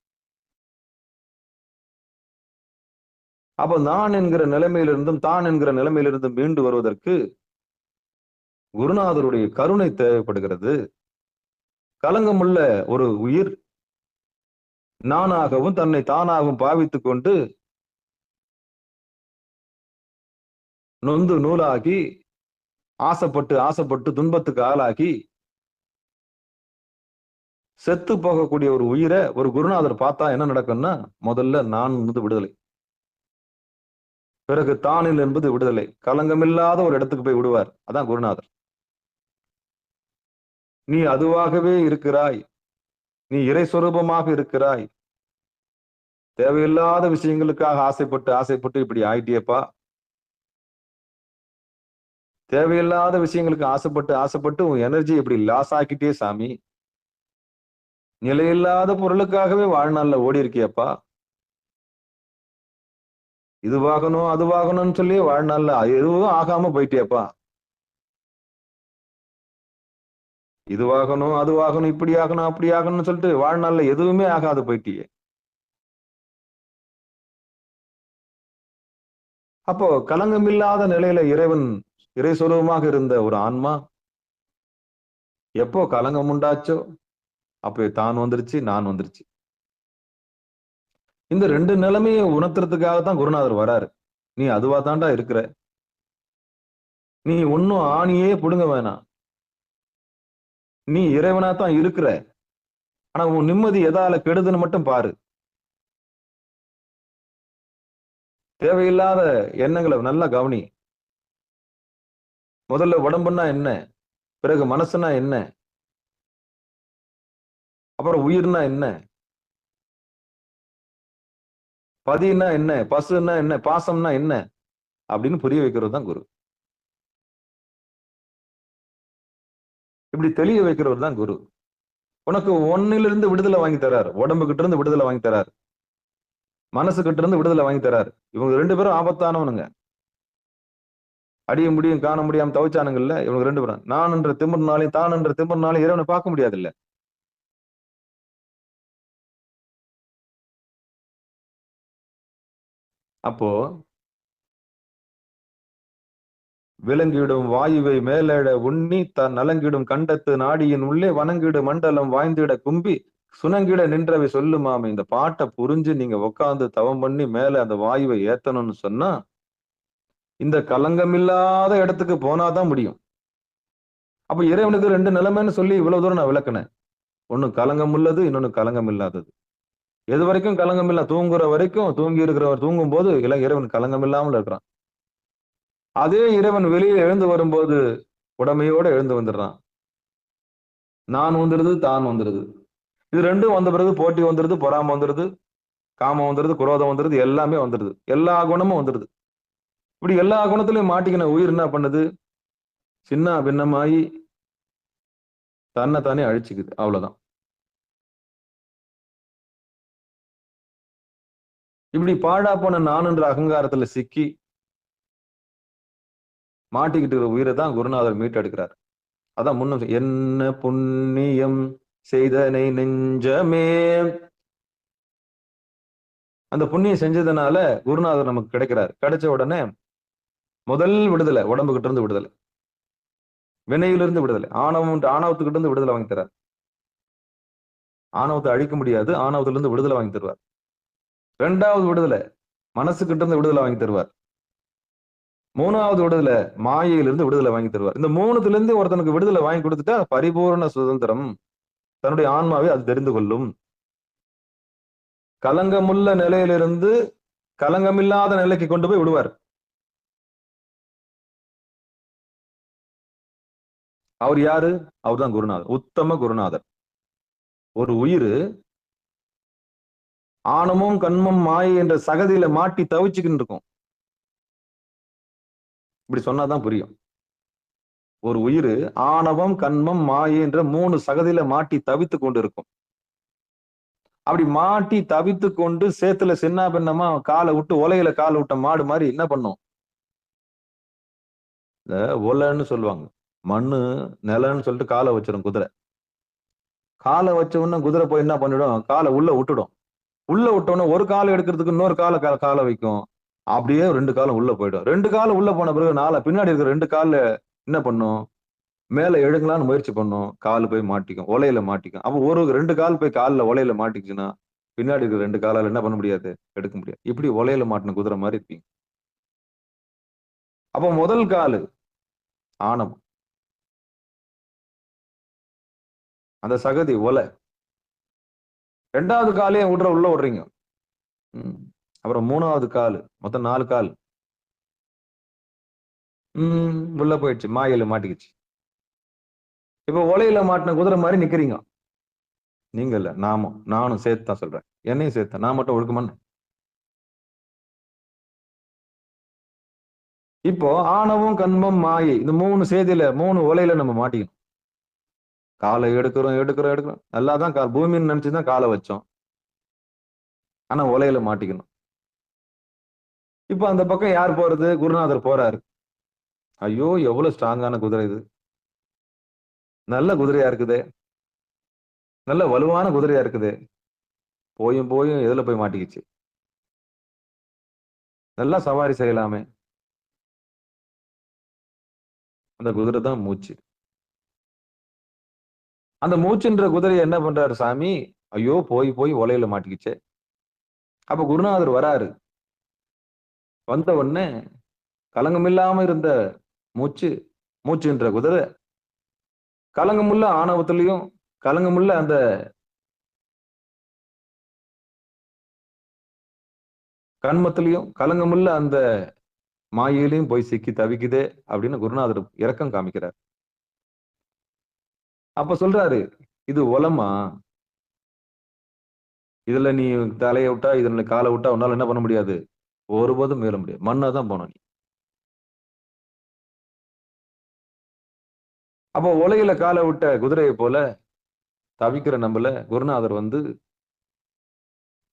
அப்ப நான் என்கிற நிலைமையிலிருந்தும் தான் என்கிற நிலைமையிலிருந்தும் மீண்டு வருவதற்கு குருநாதருடைய கருணை தேவைப்படுகிறது. கலங்கமுள்ள ஒரு உயிர் நானாகவும் தன்னை தானாகவும் பாவித்துக் கொண்டு நொந்து நூலாகி ஆசைப்பட்டு துன்பத்துக்கு ஆளாகி செத்து போகக்கூடிய ஒரு உயிரை ஒரு குருநாதர் பார்த்தா என்ன நடக்கும்னா, முதல்ல நான் விடுதலை, பிறகு தானில் என்பது விடுதலை. கலங்கமில்லாத ஒரு இடத்துக்கு போய் விடுவார். அதான் குருநாதர். நீ அதுவாகவே இருக்கிறாய், நீ இறை சொரூபமாக இருக்கிறாய், தேவையில்லாத விஷயங்களுக்காக ஆசைப்பட்டு இப்படி ஆயிட்டியப்பா, தேவையில்லாத விஷயங்களுக்கு ஆசைப்பட்டு உன் எனர்ஜி இப்படி லாஸ் ஆக்கிட்டே சாமி, நிலையில்லாத பொருளுக்காகவே வாழ்நாள்ல ஓடி இருக்கியப்பா, இதுவாகணும் அதுவாகணும்னு சொல்லி வாழ்நாள்ல எதுவும் ஆகாம போயிட்டியப்பா, இதுவாகணும் அதுவாகணும் இப்படி ஆகணும் அப்படி ஆகணும்னு சொல்லிட்டு வாழ்நாள்ல எதுவுமே ஆகாது போயிட்டியே. அப்போ கலங்கமில்லாத நிலையில இறை சொரூபமாக இருந்த ஒரு ஆன்மா எப்போ கலங்கம் உண்டாச்சோ அப்போ தான் வந்துருச்சு, நான் வந்துருச்சு. இந்த ரெண்டு நிலைமையை உணர்த்துறதுக்காக தான் குருநாதர் வராரு. நீ அதுவா தாண்டா இருக்கிற, நீ ஒன்னும் ஆணியே புடுங்க வேணாம், நீ இறைவனா தான் இருக்கிற, ஆனா உன் நிம்மதி எதால கெடுதுன்னு மட்டும் பாரு. தேவையில்லாத எண்ணங்களை நல்லா கவனி. முதல்ல உடம்புன்னா என்ன, பிறகு மனசுனா என்ன, அப்புறம் உயிர்னா என்ன, பதினா என்ன, பசுன்னா என்ன, பாசம்னா என்ன அப்படின்னு புரிய வைக்கிறது தான் குரு. இப்படி தெளிய வைக்கிறவர் தான் குரு. உனக்கு ஒன்னிலிருந்து விடுதலை வாங்கி தராரு, உடம்புகிட்ட இருந்து விடுதலை வாங்கி தராரு, மனசுகிட்ட இருந்து விடுதலை வாங்கி தராரு. இவங்க ரெண்டு பேரும் ஆபத்தானவனுங்க. அடிய முடியும் காண முடியாம தவிச்சானுங்கல்ல இவங்க ரெண்டு பேரும். நான் என்ற திமிர்னாலையும் தான் என்ற திமிர்னாலையும் இறைவனை பார்க்க முடியாது இல்ல. அப்போ விலங்கிடும் வாயுவை மேலட உண்ணி தன் நலங்கிடும் கண்டத்து நாடியின் உள்ளே வணங்கிடு மண்டலம் வாய்ந்திட கும்பி சுணங்கிட நின்றவை சொல்லுமாமே. இந்த பாட்டை புரிஞ்சு நீங்க உட்கார்ந்து தவம் பண்ணி மேல அந்த வாயுவை ஏத்தணும்னு சொன்னா இந்த கலங்கமில்லாத இடத்துக்கு போனாதான் முடியும். அப்ப இறைவனுக்கு ரெண்டு நிலைமைன்னு சொல்லி இவ்வளவு தூரம் நான் விளக்குனேன். ஒண்ணு கலங்கம் உள்ளது, இன்னொன்னு கலங்கம் இல்லாதது. எது வரைக்கும் கலங்கம் இல்ல, தூங்குற வரைக்கும் தூங்கி இருக்கிறவர் தூங்கும் போது இறைவன் கலங்கம் இல்லாமல் இருக்கிறான். அதே இறைவன் வெளியே எழுந்து வரும்போது உடமையோட எழுந்து வந்துடுறான். நான் வந்துருது, தான் வந்துருது. இது ரெண்டும் வந்த பிறகு போட்டி வந்துருது, பொறாம வந்துருது, காமம் வந்துருது, குரோதம் வந்துருது, எல்லாமே வந்துருது, எல்லா குணமும் வந்துருது. இப்படி எல்லா குணத்திலையும் மாட்டிக்கின உயிர் என்ன பண்ணுது, சின்ன பின்னமாயி தன்னைத்தானே அழிச்சுக்குது. அவ்வளவுதான். இப்படி பாழா போன நானுன்ற அகங்காரத்துல சிக்கி மாட்டிக்கிட்டு இருக்கிற உயிரை தான் குருநாதர் மீட்டெடுக்கிறார். அதான் முன்னும் என்ன புண்ணியம் செய்தனை நெஞ்சமே அந்த புண்ணியம் செஞ்சதுனால குருநாதர் நமக்கு கிடைக்கிறார். கிடைச்ச உடனே முதல் விடுதலை, உடம்புகிட்ட இருந்து விடுதலை, வினையிலிருந்து விடுதலை, ஆணவத்துக்கிட்ட இருந்து விடுதலை வாங்கி தர்றார். ஆணவத்தை அழிக்க முடியாது, ஆணவத்திலிருந்து விடுதலை வாங்கி தருவார். 2வது விடுதலை, மனசுகிட்ட இருந்து விடுதலை வாங்கி தருவார். 3வது விடுதலை, மாயையிலிருந்து விடுதலை வாங்கி தருவார். இந்த 3த்துல இருந்து ஒருத்தனுக்கு விடுதலை வாங்கி கொடுத்துட்டா பரிபூர்ண சுதந்திரம். தன்னுடைய ஆன்மாவை அது தெரிந்து கொள்ளும். கலங்கமுள்ள நிலையிலிருந்து கலங்கமில்லாத நிலைக்கு கொண்டு போய் விடுவார். அவர் யாரு? அவர் தான் குருநாதர், உத்தம குருநாதர். ஒரு உயிர் ஆணமும் கண்மம் மாயை என்ற சகதியில மாட்டி தவிச்சுக்கிட்டு இருக்கும். இப்படி சொன்னாதான் புரியும். ஒரு உயிர் ஆணவம் கண்மம் மாயை என்ற 3 சகதியில மாட்டி தவித்து கொண்டு இருக்கும். அப்படி மாட்டி தவித்து கொண்டு சேத்துல சின்ன பின்னமா காலை விட்டு ஒலையில காலை விட்ட மாடு மாதிரி என்ன பண்ணும்? இந்த ஒலைன்னு சொல்லுவாங்க, மண்ணு நிலன்னு சொல்லிட்டு காலை வச்சிடும் குதிரை. காலை வச்ச உடனே குதிரை போய் என்ன பண்ணிடும்? காலை உள்ள விட்டுடும். உள்ள விட்டோன்னா ஒரு காலை எடுக்கிறதுக்கு இன்னொரு காலை வைக்கும். அப்படியே 2 காலம் உள்ள போயிடும். 2 காலம் உள்ள போன பிறகு பின்னாடி இருக்கிற 2 கால என்ன பண்ணும்? மேல எழுங்கலான்னு முயற்சி பண்ணும். கால் போய் மாட்டிக்கும், ஒலையில மாட்டிக்கும். அப்போ 2 கால் போய் காலில் ஒலையில மாட்டிக்குச்சுன்னா பின்னாடி இருக்கிற 2 காலால என்ன பண்ண முடியாது? எடுக்க முடியாது. இப்படி ஒலையில மாட்டின குதிரை மாதிரி இருப்பீங்க. அப்போ முதல் காலு ஆணவம், அந்த சகதி ஒலை. 2வது காலையும் உள்ள விடுறீங்க. அப்புறம் 3வது கால், மொத்தம் 4 கால் உள்ள போயிடுச்சு, மாயில மாட்டிக்கிச்சு. இப்ப ஒலையில மாட்டின குதிரை மாதிரி நிக்கிறீங்க. நீங்க இல்ல, நானும் சேர்த்து தான் சொல்றேன். என்னையும் சேர்த்தேன். நான் மட்டும் ஒழுக்கமான. இப்போ ஆணவம் கண்மம் மாயை இந்த 3 சேதியில 3 ஒலையில நம்ம மாட்டிக்கணும். காலை எடுக்கிறோம். நல்லாதான் பூமின்னு நினைச்சுதான் காலை வச்சோம். ஆனா ஒலையில மாட்டிக்கணும். இப்ப அந்த பக்கம் யார் போறது? குருநாதர் போறாரு. ஐயோ, எவ்வளவு ஸ்ட்ராங்கான குதிரை இது! நல்ல குதிரையா இருக்குது, நல்ல வலுவான குதிரையா இருக்குது. போயும் எதுல போய் மாட்டிக்கிச்சு? நல்லா சவாரி செய்யலாமே. அந்த குதிரை தான் மூச்சு. அந்த மூச்சுன்ற குதிரையை என்ன பண்றாரு சாமி? ஐயோ, போய் ஒலையில மாட்டிக்கிச்சு. அப்ப குருநாதர் வராரு. வந்த உடனே கலங்கமில்லாம இருந்த மூச்சுன்ற குதிரை கலங்கமுள்ள ஆணவத்திலையும் கலங்கமுள்ள அந்த கண்மத்திலையும் கலங்கமுள்ள அந்த மாயிலையும் போய் சிக்கி தவிக்குதே அப்படின்னு குருநாதர் இரக்கம் காமிக்கிறார். அப்ப சொல்றாரு, இது ஒலமா, இதுல நீ தலையை விட்டா, இதுல காலை விட்டா உன்னால என்ன பண்ண முடியாது? ஒருபோதும் மேல முடியாது. மண்ணாதான் போன நீ. அப்போ ஒலையில காலை விட்ட குதிரையை போல தவிக்கிற நம்மள குருநாதர் வந்து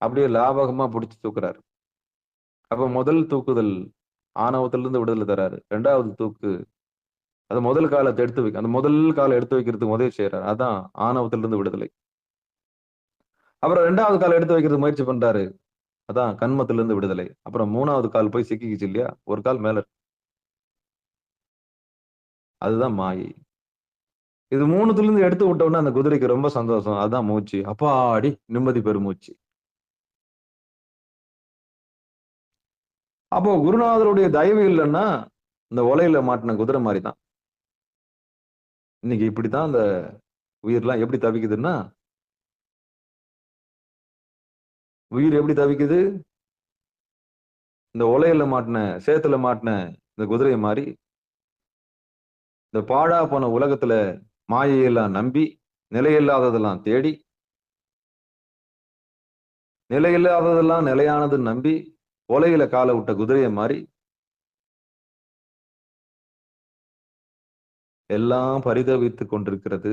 அப்படியே லாபகமா பிடிச்சு தூக்குறாரு. அப்ப முதல் தூக்குதல் ஆணவத்திலிருந்து விடுதலை தராரு. 2வது தூக்கு, அது முதல் காலத்தை எடுத்து வைக்க, அந்த முதல் காலை எடுத்து வைக்கிறதுக்கு உதவி செய்யறாரு. அதான் ஆணவத்திலிருந்து விடுதலை. அப்புறம் 2வது காலை எடுத்து வைக்கிறதுக்கு முயற்சி பண்றாரு. அதான் கண்மத்திலிருந்து விடுதலை. அப்புறம் 3வது கால் போய் சிக்கிக்கிச்சு இல்லையா? ஒரு கால் மேல, அதுதான் மாயை. இது 3த்துல இருந்து எடுத்து விட்டோம்னா அந்த குதிரைக்கு ரொம்ப சந்தோஷம். அதுதான் மூச்சு. அப்பாடி, நிம்மதி பெருமூச்சு. அப்போ குருநாதருடைய தயவு இல்லைன்னா இந்த ஒலையில மாட்டின குதிரை மாதிரிதான். இன்னைக்கு இப்படித்தான் அந்த உயிர்லாம் எப்படி தவிக்குதுன்னா, உயிர் எப்படி தவிக்குது? இந்த ஒலையில மாட்டின, சேத்துல மாட்டின இந்த குதிரை மாதிரி இந்த பாழா போன உலகத்துல மாயையெல்லாம் நம்பி நிலையில்லாததெல்லாம் தேடி, நிலையில்லாததெல்லாம் நிலையானது நம்பி ஒலையில காலை விட்ட குதிரையை மாதிரி எல்லாம் பரிதவித்துக் கொண்டிருக்கிறது.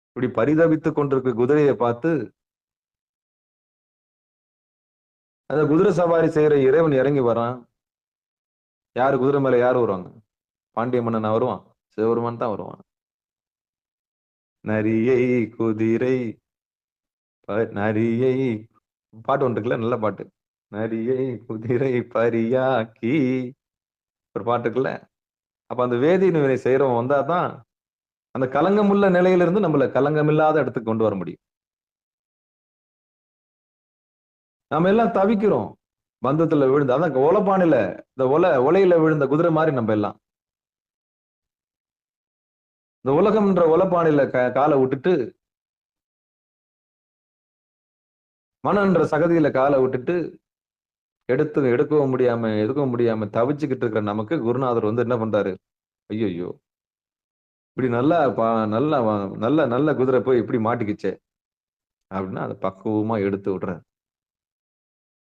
இப்படி பரிதவித்துக் கொண்டிருக்கிற குதிரையை பார்த்து அந்த குதிரை சவாரி செய்யற இறைவன் இறங்கி வரான். யாரு குதிரை மேல யாரு வருவாங்க? பாண்டிய மன்னன் வருவான், சிவபெருமான் தான் வருவான். நரியை குதிரை நரியை பாட்டு ஒன்று இருக்குல்ல, நல்ல பாட்டு. நரியை குதிரை பரியாக்கி ஒரு பாட்டு இருக்குல்ல. அப்ப அந்த வேதியின் வினை செய்யறவன் வந்தாதான் அந்த கலங்கமுள்ள நிலையிலிருந்து நம்மள கலங்கமில்லாத இடத்துக்கு கொண்டு வர முடியும். நம்ம எல்லாம் தவிக்கிறோம். பந்தத்துல விழுந்து, அதான் ஓலப்பானையில இந்த ஒலையில விழுந்த குதிரை மாதிரி நம்ம எல்லாம். இந்த உலகம்ன்ற ஒலப்பானையில காலை விட்டுட்டு, மனன்ற சகதியில காலை விட்டுட்டு, எடுக்கவும் முடியாம தவிச்சுக்கிட்டு இருக்கிற நமக்கு குருநாதர் வந்து என்ன பண்றாரு? ஐயோ, இப்படி நல்லா நல்ல நல்ல நல்ல குதிரை போய் இப்படி மாட்டிக்கிச்சே அப்படின்னா அதை பக்குவமா எடுத்து விடுறாரு.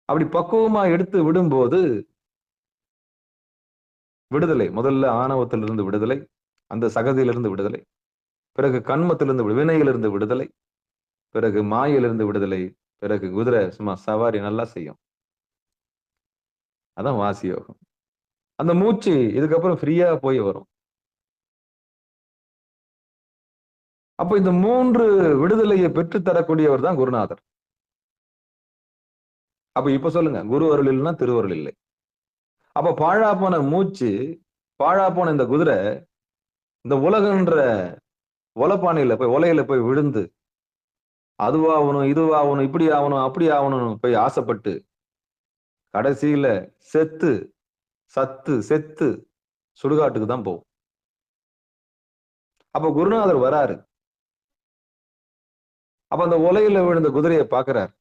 அப்படி பக்குவமா எடுத்து விடும்போது விடுதலை. முதல்ல ஆணவத்திலிருந்து விடுதலை, அந்த சகதியிலிருந்து விடுதலை, பிறகு கண்மத்திலிருந்து வினையிலிருந்து விடுதலை, பிறகு மாயிலிருந்து விடுதலை, பிறகு குதிரை சும்மா சவாரி நல்லா செய்யும். அதான் வாசி யோகம். அந்த மூச்சு இதுக்கப்புறம் ஃப்ரீயா போய் வரும். அப்ப இந்த 3 விடுதலையை பெற்று தரக்கூடியவர் தான் குருநாதர். அப்ப இப்ப சொல்லுங்க, குரு அருள் இல்லைன்னா திருவருள் இல்லை. அப்ப பாழா போன மூச்சு, பாழா போன இந்த குதிரை இந்த உலகன்ற ஒலையில போய் விழுந்து அதுவாகணும், இதுவாகணும், இப்படி ஆகணும், அப்படி ஆகணும் போய் ஆசைப்பட்டு கடைசியில செத்து சுடுகாட்டுக்கு தான் போகும். அப்ப குருநாதர் வராரு. அப்ப அந்த ஒலையில விழுந்த குதிரையை பார்க்கிறார்.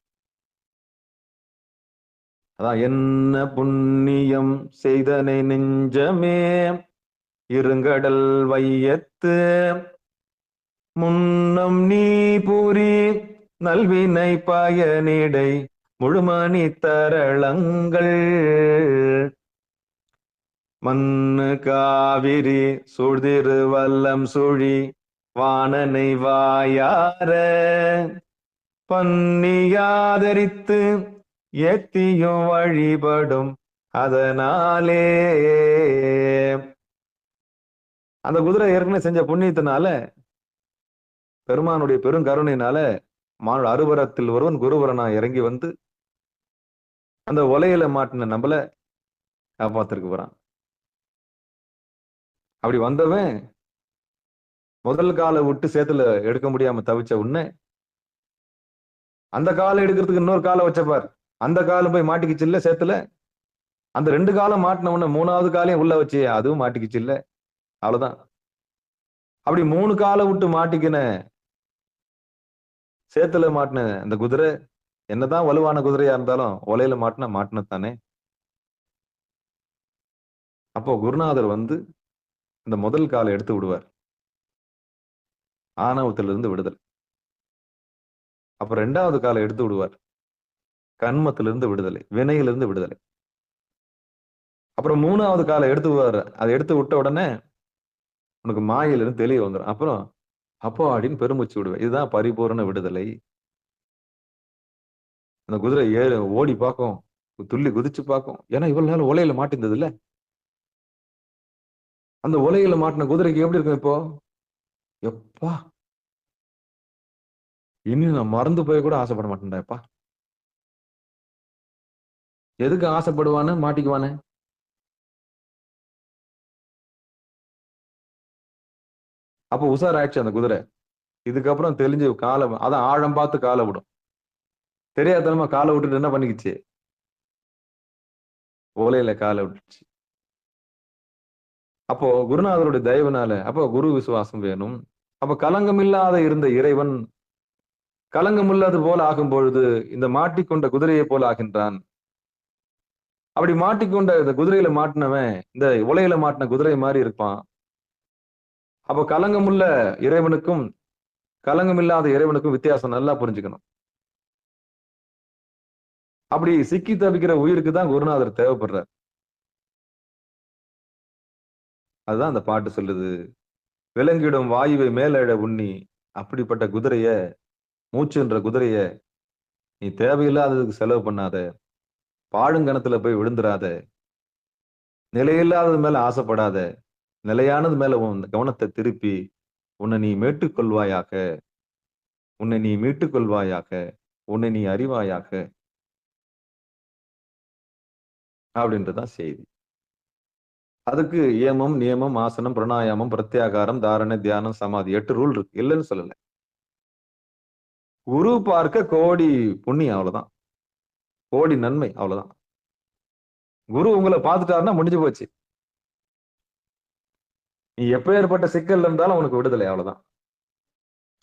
அதான் என்ன புண்ணியம் செய்தனை நெஞ்சமே இருங்கடல் வையத்து முன்னம் நீ புரி நல்வினை பயனிடை முழுமணி தரளங்கள் மண்ணு காவிரி சூழ்திரு வல்லம் சுழி வானனை வாயார பன்னியாதரித்து ஏத்தியும் வழிபடும் அதனாலே. அந்த குதிரை ஏற்கனவே செஞ்ச புண்ணியத்தினால, பெருமானுடைய பெருங்கருணையினால அறுவரத்தில் ஒருவன் குருவரனா இறங்கி வந்து அந்த ஒலையில மாட்டின நம்மள காப்பாத்திருக்கு போறான். அப்படி வந்தவன் முதல் காலை விட்டு சேத்துல எடுக்க முடியாம தவிச்ச உடனே அந்த காலை எடுக்கிறதுக்கு இன்னொரு காலை வச்சப்பார். அந்த காலம் போய் மாட்டிக்கிச்சு இல்ல சேத்துல. அந்த 2 காலம் மாட்டின உடனே 3வது காலையும் உள்ள வச்சு அதுவும் மாட்டிக்கிச்சு இல்ல. அவ்வளவுதான். அப்படி 3 காலை விட்டு மாட்டிக்கின சேத்துல மாட்டின அந்த குதிரை என்னதான் வலுவான குதிரையா இருந்தாலும் ஒலையில மாட்டினதானே. அப்போ குருநாதர் வந்து இந்த முதல் காலை எடுத்து விடுவார். ஆணவத்திலிருந்து விடுதல். அப்ப 2வது காலை எடுத்து விடுவார். கண்மத்திலிருந்து விடுதலை, வினையிலிருந்து விடுதலை. அப்புறம் 3வது காலை எடுத்து விடுவார். அதை எடுத்து விட்ட உடனே உனக்கு மாயிலிருந்து தெளிவு வந்துடும். அப்புறம் அப்போ அப்படின்னு பெருமூச்சு விடுவேன். இதுதான் பரிபூரண விடுதலை. அந்த குதிரை ஓடி பார்க்கும், துள்ளி குதிச்சு பார்க்கும். ஏன்னா இவ்வளவு நாள் ஒலையில மாட்டிருந்தது இல்ல. அந்த ஒலையில மாட்டின குதிரைக்கு எப்படி இருக்கும் இப்போ? எப்பா இனி நான் மறந்து போய் கூட ஆசைப்பட மாட்டேன்டாப்பா. எதுக்கு ஆசைப்படுவானு மாட்டிக்குவானே. அப்ப உஷாராயிடுச்சு அந்த குதிரை. இதுக்கப்புறம் தெளிஞ்சு காலை, அதான் ஆழம் பார்த்து காலை விடும். தெரியாதனமா காலை விட்டுட்டு என்ன பண்ணிக்கிச்சு? ஓலையில காலை விட்டுச்சு. அப்போ குருநாதருடைய தயவுனால அப்போ குரு விசுவாசம் வேணும். அப்ப கலங்கம் இல்லாத இருந்த இறைவன் கலங்கம் இல்லாத போல ஆகும் பொழுது இந்த மாட்டிக்கொண்ட குதிரையை போல ஆகின்றான். அப்படி மாட்டிக்கொண்ட இந்த குதிரையில மாட்டினவன் இந்த உலையில மாட்டின குதிரை மாதிரி இருப்பான். அப்போ கலங்கமுள்ள இறைவனுக்கும் கலங்கம் இல்லாத இறைவனுக்கும் வித்தியாசம் நல்லா புரிஞ்சுக்கணும். அப்படி சிக்கி தவிக்கிற உயிருக்கு தான் குருநாதர் தேவைப்படுறார். அதுதான் அந்த பாட்டு சொல்லுது. விலங்கிடும் வாயுவை மேலெழ உண்ணி. அப்படிப்பட்ட குதிரைய, மூச்சுன்ற குதிரைய நீ தேவையில்லாததுக்கு செலவு பண்ணாத, பாழுங்கணத்துல போய் விழுந்துராத, நிலையில்லாதது மேல ஆசைப்படாத, நிலையானது மேல உன் கவனத்தை திருப்பி உன்னை நீ மீட்டுக் கொள்வாயாக, உன்னை நீ மீட்டுக் கொள்வாயாக, உன்னை நீ அறிவாயாக, அப்படின்றதுதான் செய்தி. அதுக்கு ஏமம், நியமம், ஆசனம், பிராணாயாமம், பிரத்யாகாரம், தாரணை, தியானம், சமாதி 8 ரூல் இருக்கு. இல்லைன்னு சொல்லல. குரு பார்க்க கோடி புண்ணியம், அவ்வளவுதான். கோடி நன்மை, அவ்வளவுதான். குரு உங்களை பார்த்துட்டாருன்னா முடிஞ்சு போச்சு. நீ எப்பேற்பட்ட சிக்கல் இருந்தாலும் உனக்கு விடுதலை, அவ்வளவுதான்.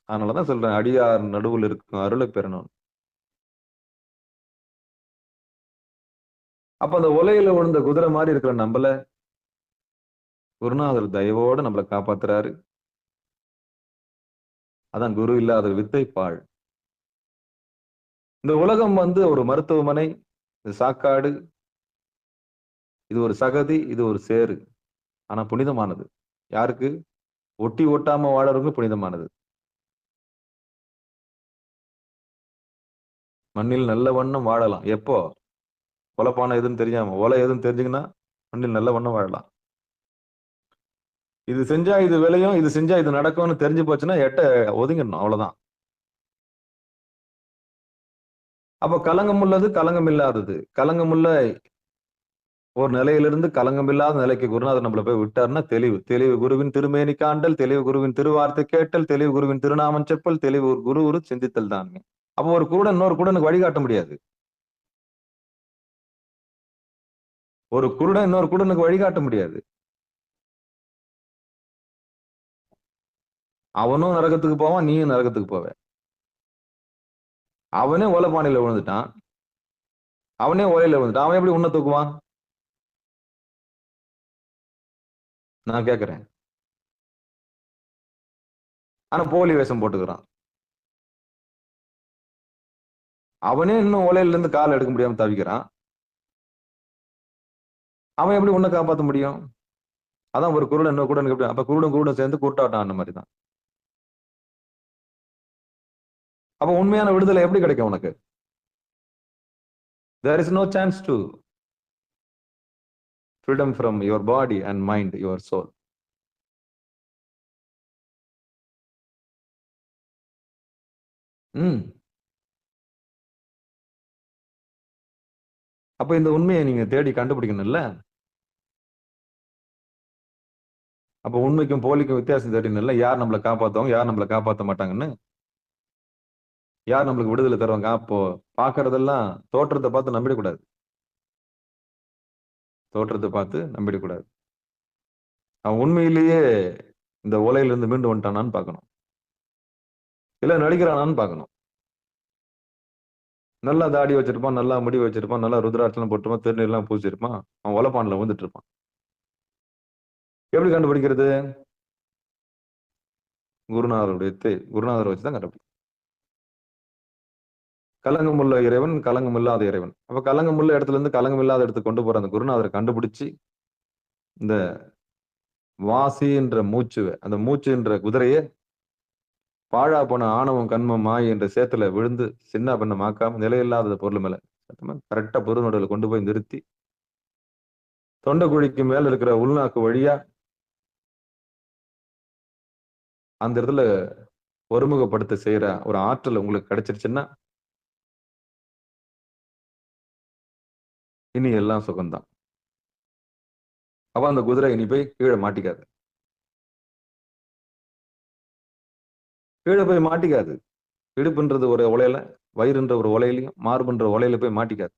அதனாலதான் சொல்றேன், அடியார் நடுவில் இருக்கும் அருளை பெறணும். அப்ப அந்த உலையில விழுந்த குதிரை மாதிரி இருக்கிற நம்மள குருநாதர் தயவோடு நம்மளை காப்பாத்துறாரு. அதான் குரு இல்லாத வித்தை பாழ். இந்த உலகம் ஒரு மருத்துவமனை, இது சாக்காடு, இது ஒரு சகதி, இது ஒரு சேரு. ஆனா புனிதமானது. யாருக்கு? ஒட்டி ஒட்டாம வாழறவங்க புனிதமானது. மண்ணில் நல்ல வண்ணம் வாழலாம். எப்போ? கொலப்பான எதுன்னு தெரியாம, ஓலை எதுன்னு தெரிஞ்சுங்கன்னா மண்ணில் நல்ல வண்ணம் வாழலாம். இது செஞ்சா இது விளையும், இது செஞ்சா இது நடக்கும்னு தெரிஞ்சு போச்சுன்னா எட்ட ஒதுங்கிடணும், அவ்வளவுதான். அப்ப கலங்கம் உள்ளது, கலங்கம் இல்லாதது. கலங்கமுள்ள ஒரு நிலையிலிருந்து கலங்கம் இல்லாத நிலைக்கு குருநாதர் நம்மள போய் விட்டாருன்னா தெளிவு. தெளிவு குருவின் திருமேனி காண்டல், தெளிவு குருவின் திருவார்த்தை கேட்டல், தெளிவு குருவின் திருநாமம் செப்பல், தெளிவு ஒரு குரு சிந்தித்தல் தான். அப்ப ஒரு குருடன் இன்னொரு குருடனுக்கு வழிகாட்ட முடியாது. ஒரு குருடன் இன்னொரு குருடனுக்கு வழிகாட்ட முடியாது. அவனும் நரகத்துக்கு போவான், நீயும் நரகத்துக்கு போவ. அவனே ஓலப்பானையில விழுந்துட்டான், அவனே ஓலையில விழுந்துட்டான், அவன் எப்படி உன்னை தூக்குவான்? நான் கேக்குறேன். ஆனா போலி வேஷம் போட்டுக்கிறான். அவனே இன்னும் ஓலையில இருந்து கால் எடுக்க முடியாம தவிக்கிறான். அவன் எப்படி உன்னை காப்பாற்ற முடியும்? அதான் ஒரு குருடன் இன்னொரு குருடனுக்கு எப்படி? அப்ப குருடன் சேர்ந்து கூட்டாட்டம் அந்த மாதிரி தான். அப்ப உண்மையான விடுதலை எப்படி கிடைக்கும் உனக்கு? There is no chance to freedom from your body and mind, your soul. அப்ப இந்த உண்மையை நீங்க தேடி கண்டுபிடிக்கணும்ல. அப்ப உண்மைக்கும் போலிக்கும் வித்தியாசம் தெரியணும்ல. யார் நம்மளை காப்பாத்துவாங்க, யார் நம்மளை காப்பாற்ற மாட்டாங்கன்னு, யார் நம்மளுக்கு விடுதலை தருவாங்க. அப்போ பாக்குறதெல்லாம் தோற்றத்தை பார்த்து நம்பிடக்கூடாது. தோற்றத்தை பார்த்து நம்பிடக்கூடாது. அவன் உண்மையிலேயே இந்த உலையில இருந்து மீண்டு வந்துட்டானான்னு பார்க்கணும், இல்ல நடிக்கிறானான்னு பார்க்கணும். நல்லா தாடி வச்சிருப்பான், நல்லா முடி வச்சிருப்பான், நல்லா ருத்ராட்சம் போட்டிருப்பான், திருநீர்லாம் பூசிருப்பான், அவன் ஒலப்பான்ல வந்துட்டு இருப்பான். எப்படி கண்டுபிடிக்கிறது? குருநாதரை வச்சுதான் கண்டுபிடிக்கும். கலங்கம் உள்ள இறைவன், கலங்கம் இல்லாத இறைவன். அப்ப கலங்கம் உள்ள இடத்துல இருந்து கலங்கம் இல்லாத இடத்துக்கு கொண்டு போற அந்த குருநாதரை கண்டுபிடிச்சு, இந்த வாசின்ற மூச்சு, அந்த மூச்சுன்ற குதிரையை பாழா போன ஆணவம், கண்மம், மாய் என்ற சேத்துல விழுந்து சின்ன பண்ணமாக்காம நிலையில்லாத பொருள் மேல கரெக்டா பொருநடுவில் கொண்டு போய் நிறுத்தி, தொண்டை குழிக்கு மேல இருக்கிற உள்நாக்கு வழியா அந்த இடத்துல ஒருமுகப்படுத்த செய்யற ஒரு ஆற்றல் உங்களுக்கு கிடைச்சிருச்சுன்னா இனி எல்லாம் சுகம்தான். அப்ப அந்த குதிரை இனி போய் கீழே மாட்டிக்காது, கீழே போய் மாட்டிக்காது. இடுப்புன்றது ஒரு உலையில, வயிறுன்ற ஒரு உலையிலையும், மார்புன்ற உலையில போய் மாட்டிக்காது.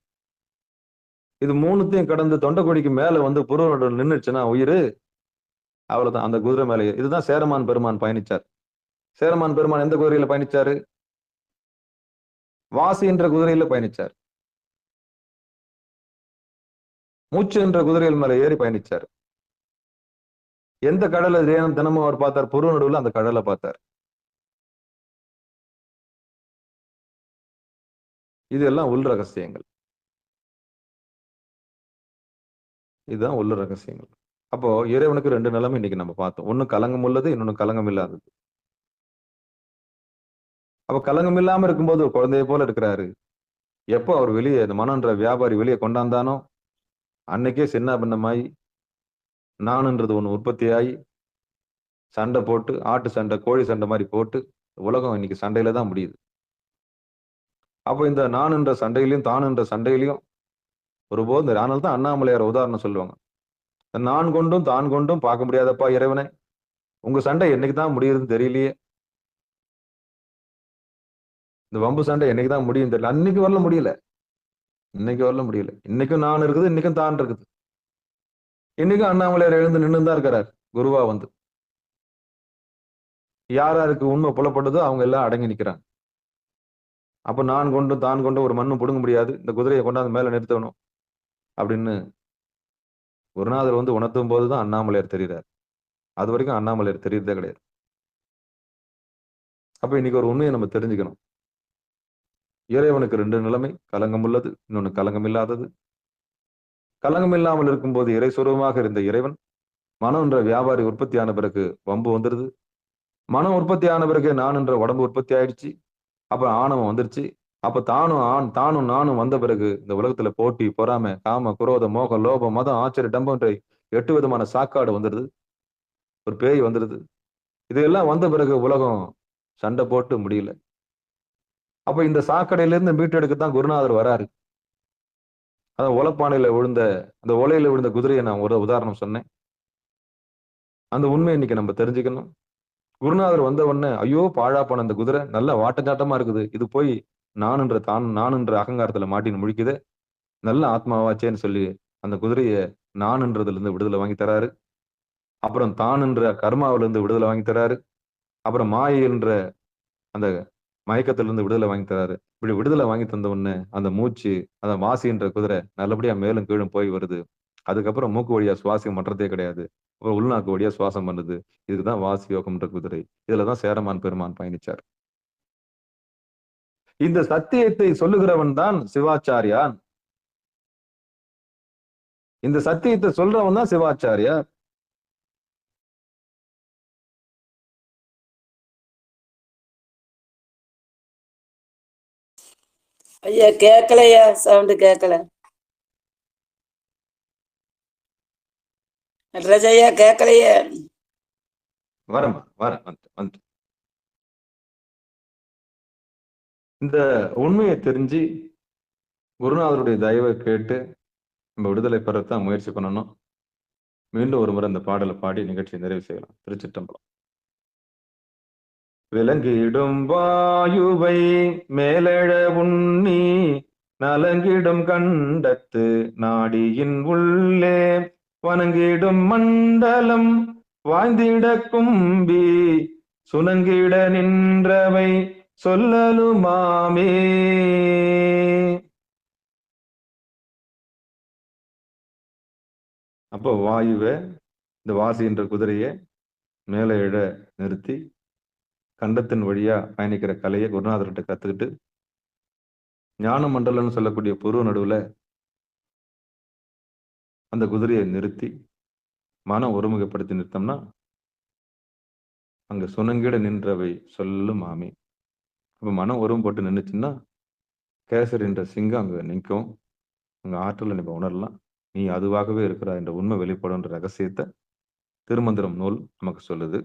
இது மூணுத்தையும் கடந்து தொண்டைக்குடிக்கு மேல புருவனோட நின்றுச்சுன்னா உயிர் அவ்வளவுதான். அந்த குதிரை மேலே இதுதான் சேரமான் பெருமான் பயணிச்சார். சேரமான் பெருமான் எந்த குதிரையில பயணிச்சாரு? வாசி என்ற குதிரையில பயணிச்சார். மூச்சு என்ற குதிரையில் மேல ஏறி பயணிச்சார். எந்த கடலை தினமும் அவர் பார்த்தார்? புருவ நடுவில் அந்த கடலை பார்த்தார். இதெல்லாம் உள் ரகசியங்கள். இதுதான் உள்ள ரகசியங்கள். அப்போ இறைவனுக்கு 2 நிலைமை இன்னைக்கு நம்ம பார்த்தோம். ஒண்ணு கலங்கம் உள்ளது, இன்னொன்னு கலங்கம் இல்லாதது. அப்ப கலங்கம் இல்லாம இருக்கும்போது குழந்தைய போல இருக்கிறாரு. எப்போ அவர் வெளியே அந்த மனன்ற வியாபாரி வெளியே கொண்டாந்தானோ அன்னைக்கே சின்ன பின்னமாயி நானுன்றது ஒண்ணு உற்பத்தி ஆகி சண்டை போட்டு, ஆட்டு சண்டை, கோழி சண்டை மாதிரி போட்டு உலகம் இன்னைக்கு சண்டையில தான் முடியுது. அப்போ இந்த நானுன்ற சண்டையிலையும் தானுன்ற சண்டையிலையும் ஒருபோதும் அதனால தான் அண்ணாமலையார் உதாரணம் சொல்லுவாங்க. நான் கொண்டும் தான் கொண்டும் பார்க்க முடியாதப்பா இறைவனே, உங்க சண்டை என்னைக்கு தான் முடியுதுன்னு தெரியலையே. இந்த வம்பு சண்டை என்னைக்கு தான் முடியும் தெரியல. அன்னைக்கு வரல முடியல. இன்னைக்கு வரல முடியல. இன்னைக்கும் நான் இருக்குது, இன்னைக்கும் தான் இருக்குது. இன்னைக்கும் அண்ணாமலையார் எழுந்து நின்று தான் இருக்கிறார் குருவா வந்து. யார் யாருக்கு உண்மை புலப்படுதோ அவங்க எல்லாம் அடங்கி நிக்கிறாங்க. அப்ப நான் கொண்டு தான் கொண்டு ஒரு மண்ணும் புடுங்க முடியாது, இந்த குதிரையை கொண்டாந்து மேல நிறுத்தணும் அப்படின்னு குருநாதர் வந்து உணர்த்தும் போதுதான் அண்ணாமலையார் தெரிகிறார். அது வரைக்கும் அண்ணாமலையார் தெரியறதே கிடையாது. அப்ப இன்னைக்கு ஒரு உண்மையை நம்ம தெரிஞ்சுக்கணும். இறைவனுக்கு 2 நிலைமை, கலங்கம் உள்ளது, இன்னொன்னு கலங்கம் இல்லாதது. கலங்கம் இல்லாமல் இருக்கும்போது இறை சுரூபமாக இருந்த இறைவன் மனம் என்ற வியாபாரி உற்பத்தியான பிறகு வம்பு வந்துருது. மனம் உற்பத்தி ஆன பிறகு நான் என்ற உடம்பு உற்பத்தி ஆயிடுச்சு. அப்ப ஆணவம் வந்துருச்சு. அப்ப தானும் நானும் வந்த பிறகு இந்த உலகத்துல போட்டி, பொறாமை, காம, குரோத, மோகம், லோபம், மதம், ஆச்சரிய, டம்பம் என்ற 8 விதமான சாக்காடு வந்துருது. ஒரு பேய் வந்துருது. இதெல்லாம் வந்த பிறகு உலகம் சண்டை போட்டு முடியல. அப்ப இந்த சாக்கடையில இருந்து மீட்டெடுக்கத்தான் குருநாதர் வராரு. அதான் ஓலப்பானையில விழுந்த அந்த ஓலையில விழுந்த குதிரையை நான் ஒரு உதாரணம் சொன்னேன். அந்த உண்மையை இன்னைக்கு நம்ம தெரிஞ்சுக்கணும். குருநாதர் வந்த உடனே ஐயோ பாழா போன அந்த குதிரை நல்ல வாட்டச்சாட்டமா இருக்குது, இது போய் நான் என்ற அகங்காரத்துல மாட்டின்னு முழிக்குது, நல்ல ஆத்மாவாச்சேன்னு சொல்லி அந்த குதிரைய நான்ன்றதுல இருந்து விடுதலை வாங்கி தராரு. அப்புறம் தான் என்ற கர்மாவில இருந்து விடுதலை வாங்கி தராரு. அப்புறம் மாயை என்ற அந்த மயக்கத்திலிருந்து விடுதலை வாங்கி தராரு. இப்படி விடுதலை வாங்கி தந்த உடனே அந்த மூச்சு, அந்த வாசி என்ற குதிரை நல்லபடியா மேலும் கீழும் போய் வருது. அதுக்கப்புறம் மூக்கு வழியா சுவாசம் பண்றதே கிடையாது. அப்புறம் உள்நாக்கு வழியா சுவாசம் பண்ணுது. இதுக்குதான் வாசி யோகம்ன்ற குதிரை. இதுலதான் சேரமான் பெருமான் பயணிச்சார். இந்த சத்தியத்தை சொல்லுகிறவன் தான் சிவாச்சாரியான். இந்த சத்தியத்தை சொல்றவன் தான் சிவாச்சாரியார்.
ஐயா கேட்கலையா, சவுண்டு கேட்கல. நடராஜ் ஐயா கேட்கலையே.
வரமா வந்து இந்த உண்மையை தெரிஞ்சு குருநாதருடைய தயவை கேட்டு நம்ம விடுதலை பெறத்தான் முயற்சி பண்ணணும். மீண்டும் ஒரு முறை இந்த பாடலை பாடி நிகழ்ச்சியை நிறைவு செய்யலாம். திருச்சிற்றம்பலம். விலங்கிடும் வாயுவை மேலெழ உண்ணி நலங்கிடும் கண்டத்து நாடியின் உள்ளே வணங்கிடும் மண்டலம் வாய்ந்திட கும்பி சுனங்கிட நின்றவை சொல்லலுமாமே. அப்போ வாயுவை, இந்த வாசி என்ற குதிரையை மேலே எழ நிறுத்தி கண்டத்தின் வழியா பயணிக்கிற கலையை குருநாதர்கிட்ட கத்துக்கிட்டு ஞான மண்டலம்னு சொல்லக்கூடிய புருவ நடுவுல அந்த குதிரையை நிறுத்தி மனம் ஒருமுகப்படுத்தி நிறுத்தம்னா அங்க சுனங்கிட நின்றவை சொல்லும் ஆமே. அப்ப மனம் ஒருமுகப்பட்டு நின்றுச்சுன்னா கேசர் என்ற சிங்கம் அங்க நிற்கும். அங்க ஆற்றலை நம்ம உணரலாம். நீ அதுவாகவே இருக்கிறா என்ற உண்மை வெளிப்படுன்ற ரகசியத்தை திருமந்திரம் நூல் நமக்கு சொல்லுது.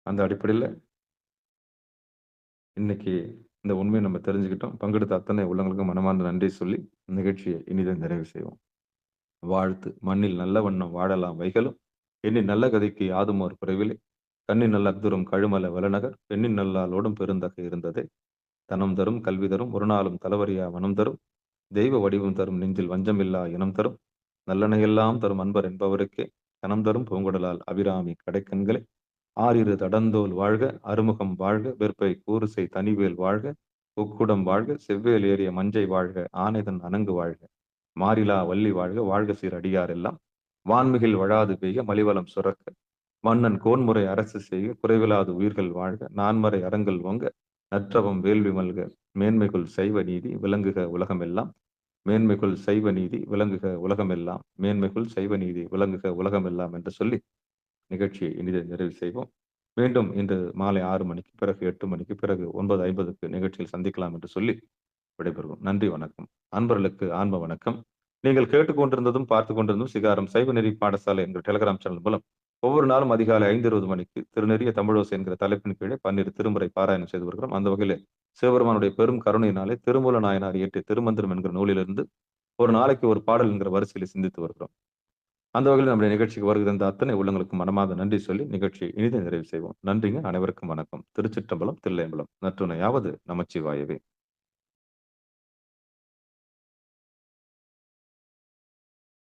அந்த அடிப்படையில இன்னைக்கு இந்த உண்மையை நம்ம தெரிஞ்சுக்கிட்டோம். பங்கெடுத்த அத்தனை உள்ளங்களுக்கும் மனமார்ந்த நன்றி சொல்லி நிகழ்ச்சியை இனிதான் நிறைவு செய்வோம். வாழ்த்து. மண்ணில் நல்ல வண்ணம் வாழலாம் வைகளும் எண்ணின் நல்ல கதைக்கு யாதும் ஒரு குறைவிலே கண்ணின் நல்ல அக்துரம் கழுமல வலநகர் பெண்ணின் நல்லாலோடும் பெருந்தகை இருந்ததே தனம் தரும் கல்வி தரும் ஒரு நாளும் தலைவரியா மனம் தரும் தெய்வ வடிவம் தரும் நெஞ்சில் வஞ்சமில்லா இனம் தரும் நல்லெண்ணெயெல்லாம் தரும் அன்பர் என்பவருக்கே கனம் தரும் பூங்குடலால் அபிராமி கடைக்கண்களே ஆறிரு தடந்தோல் வாழ்க அறுமுகம் வாழ்க வெற்பை கூறுசை தனிவேல் வாழ்க உக்குடம் வாழ்க செவ்வேல் ஏறிய மஞ்சை வாழ்க ஆனைதன் அணங்கு வாழ்க மாறிலா வள்ளி வாழ்க வாழ்க சீர் அடியார் எல்லாம் வான்மிகில் வழாது பெய்க மலிவலம் சுரக்க மன்னன் கோன்முறை அரசு செய்க குறைவிலாது உயிர்கள் வாழ்க நான்மறை அறங்கள் ஓங்க நற்றவம் வேள்வி மல்க மேன்மைக்குள் சைவ நீதி விளங்குக உலகமெல்லாம் மேன்மைக்குள் சைவ நீதி விளங்குக உலகமெல்லாம் மேன்மைக்குள் சைவ நீதி விளங்குக உலகமெல்லாம் என்று சொல்லி நிகழ்ச்சியை இனிதை நிறைவு செய்வோம். மீண்டும் இன்று மாலை 6 மணிக்கு பிறகு 8 மணிக்கு பிறகு 9:50 நிகழ்ச்சியில் சந்திக்கலாம் என்று சொல்லி விடைபெறுவோம். நன்றி, வணக்கம். அன்பர்களுக்கு ஆன்ம வணக்கம். நீங்கள் கேட்டுக்கொண்டிருந்ததும் பார்த்து கொண்டிருந்தும் சிகாரம் சைவ நெறி பாடசாலை என்கிற டெலிகிராம் சேனல் மூலம் ஒவ்வொரு நாளும் அதிகாலை 5:20 மணிக்கு திருநெறிய தமிழோசை என்கிற தலைப்பின் கீழே 12 திருமுறை பாராயணம் செய்து வருகிறோம். அந்த வகையில் சிவபெருமானுடைய பெரும் கருணையினாலே திருமூல நாயனார் இயற்றிய திருமந்திரம் என்கிற நூலிலிருந்து ஒரு நாளைக்கு ஒரு பாடல்ங்கிற வரிசையில் சிந்தித்து வருகிறோம். அந்த வகையில் நம்முடைய நிகழ்ச்சிக்கு வருகிற அந்த அத்தனை உள்ளங்களுக்கு மனமார்ந்த நன்றி சொல்லி நிகழ்ச்சியை இனிதை நிறைவு செய்வோம். நன்றிங்க. அனைவருக்கும் வணக்கம். திருச்சிற்றம்பலம், தில்லையம்பலம். நற்றுணையாவது நமச்சிவாயவே.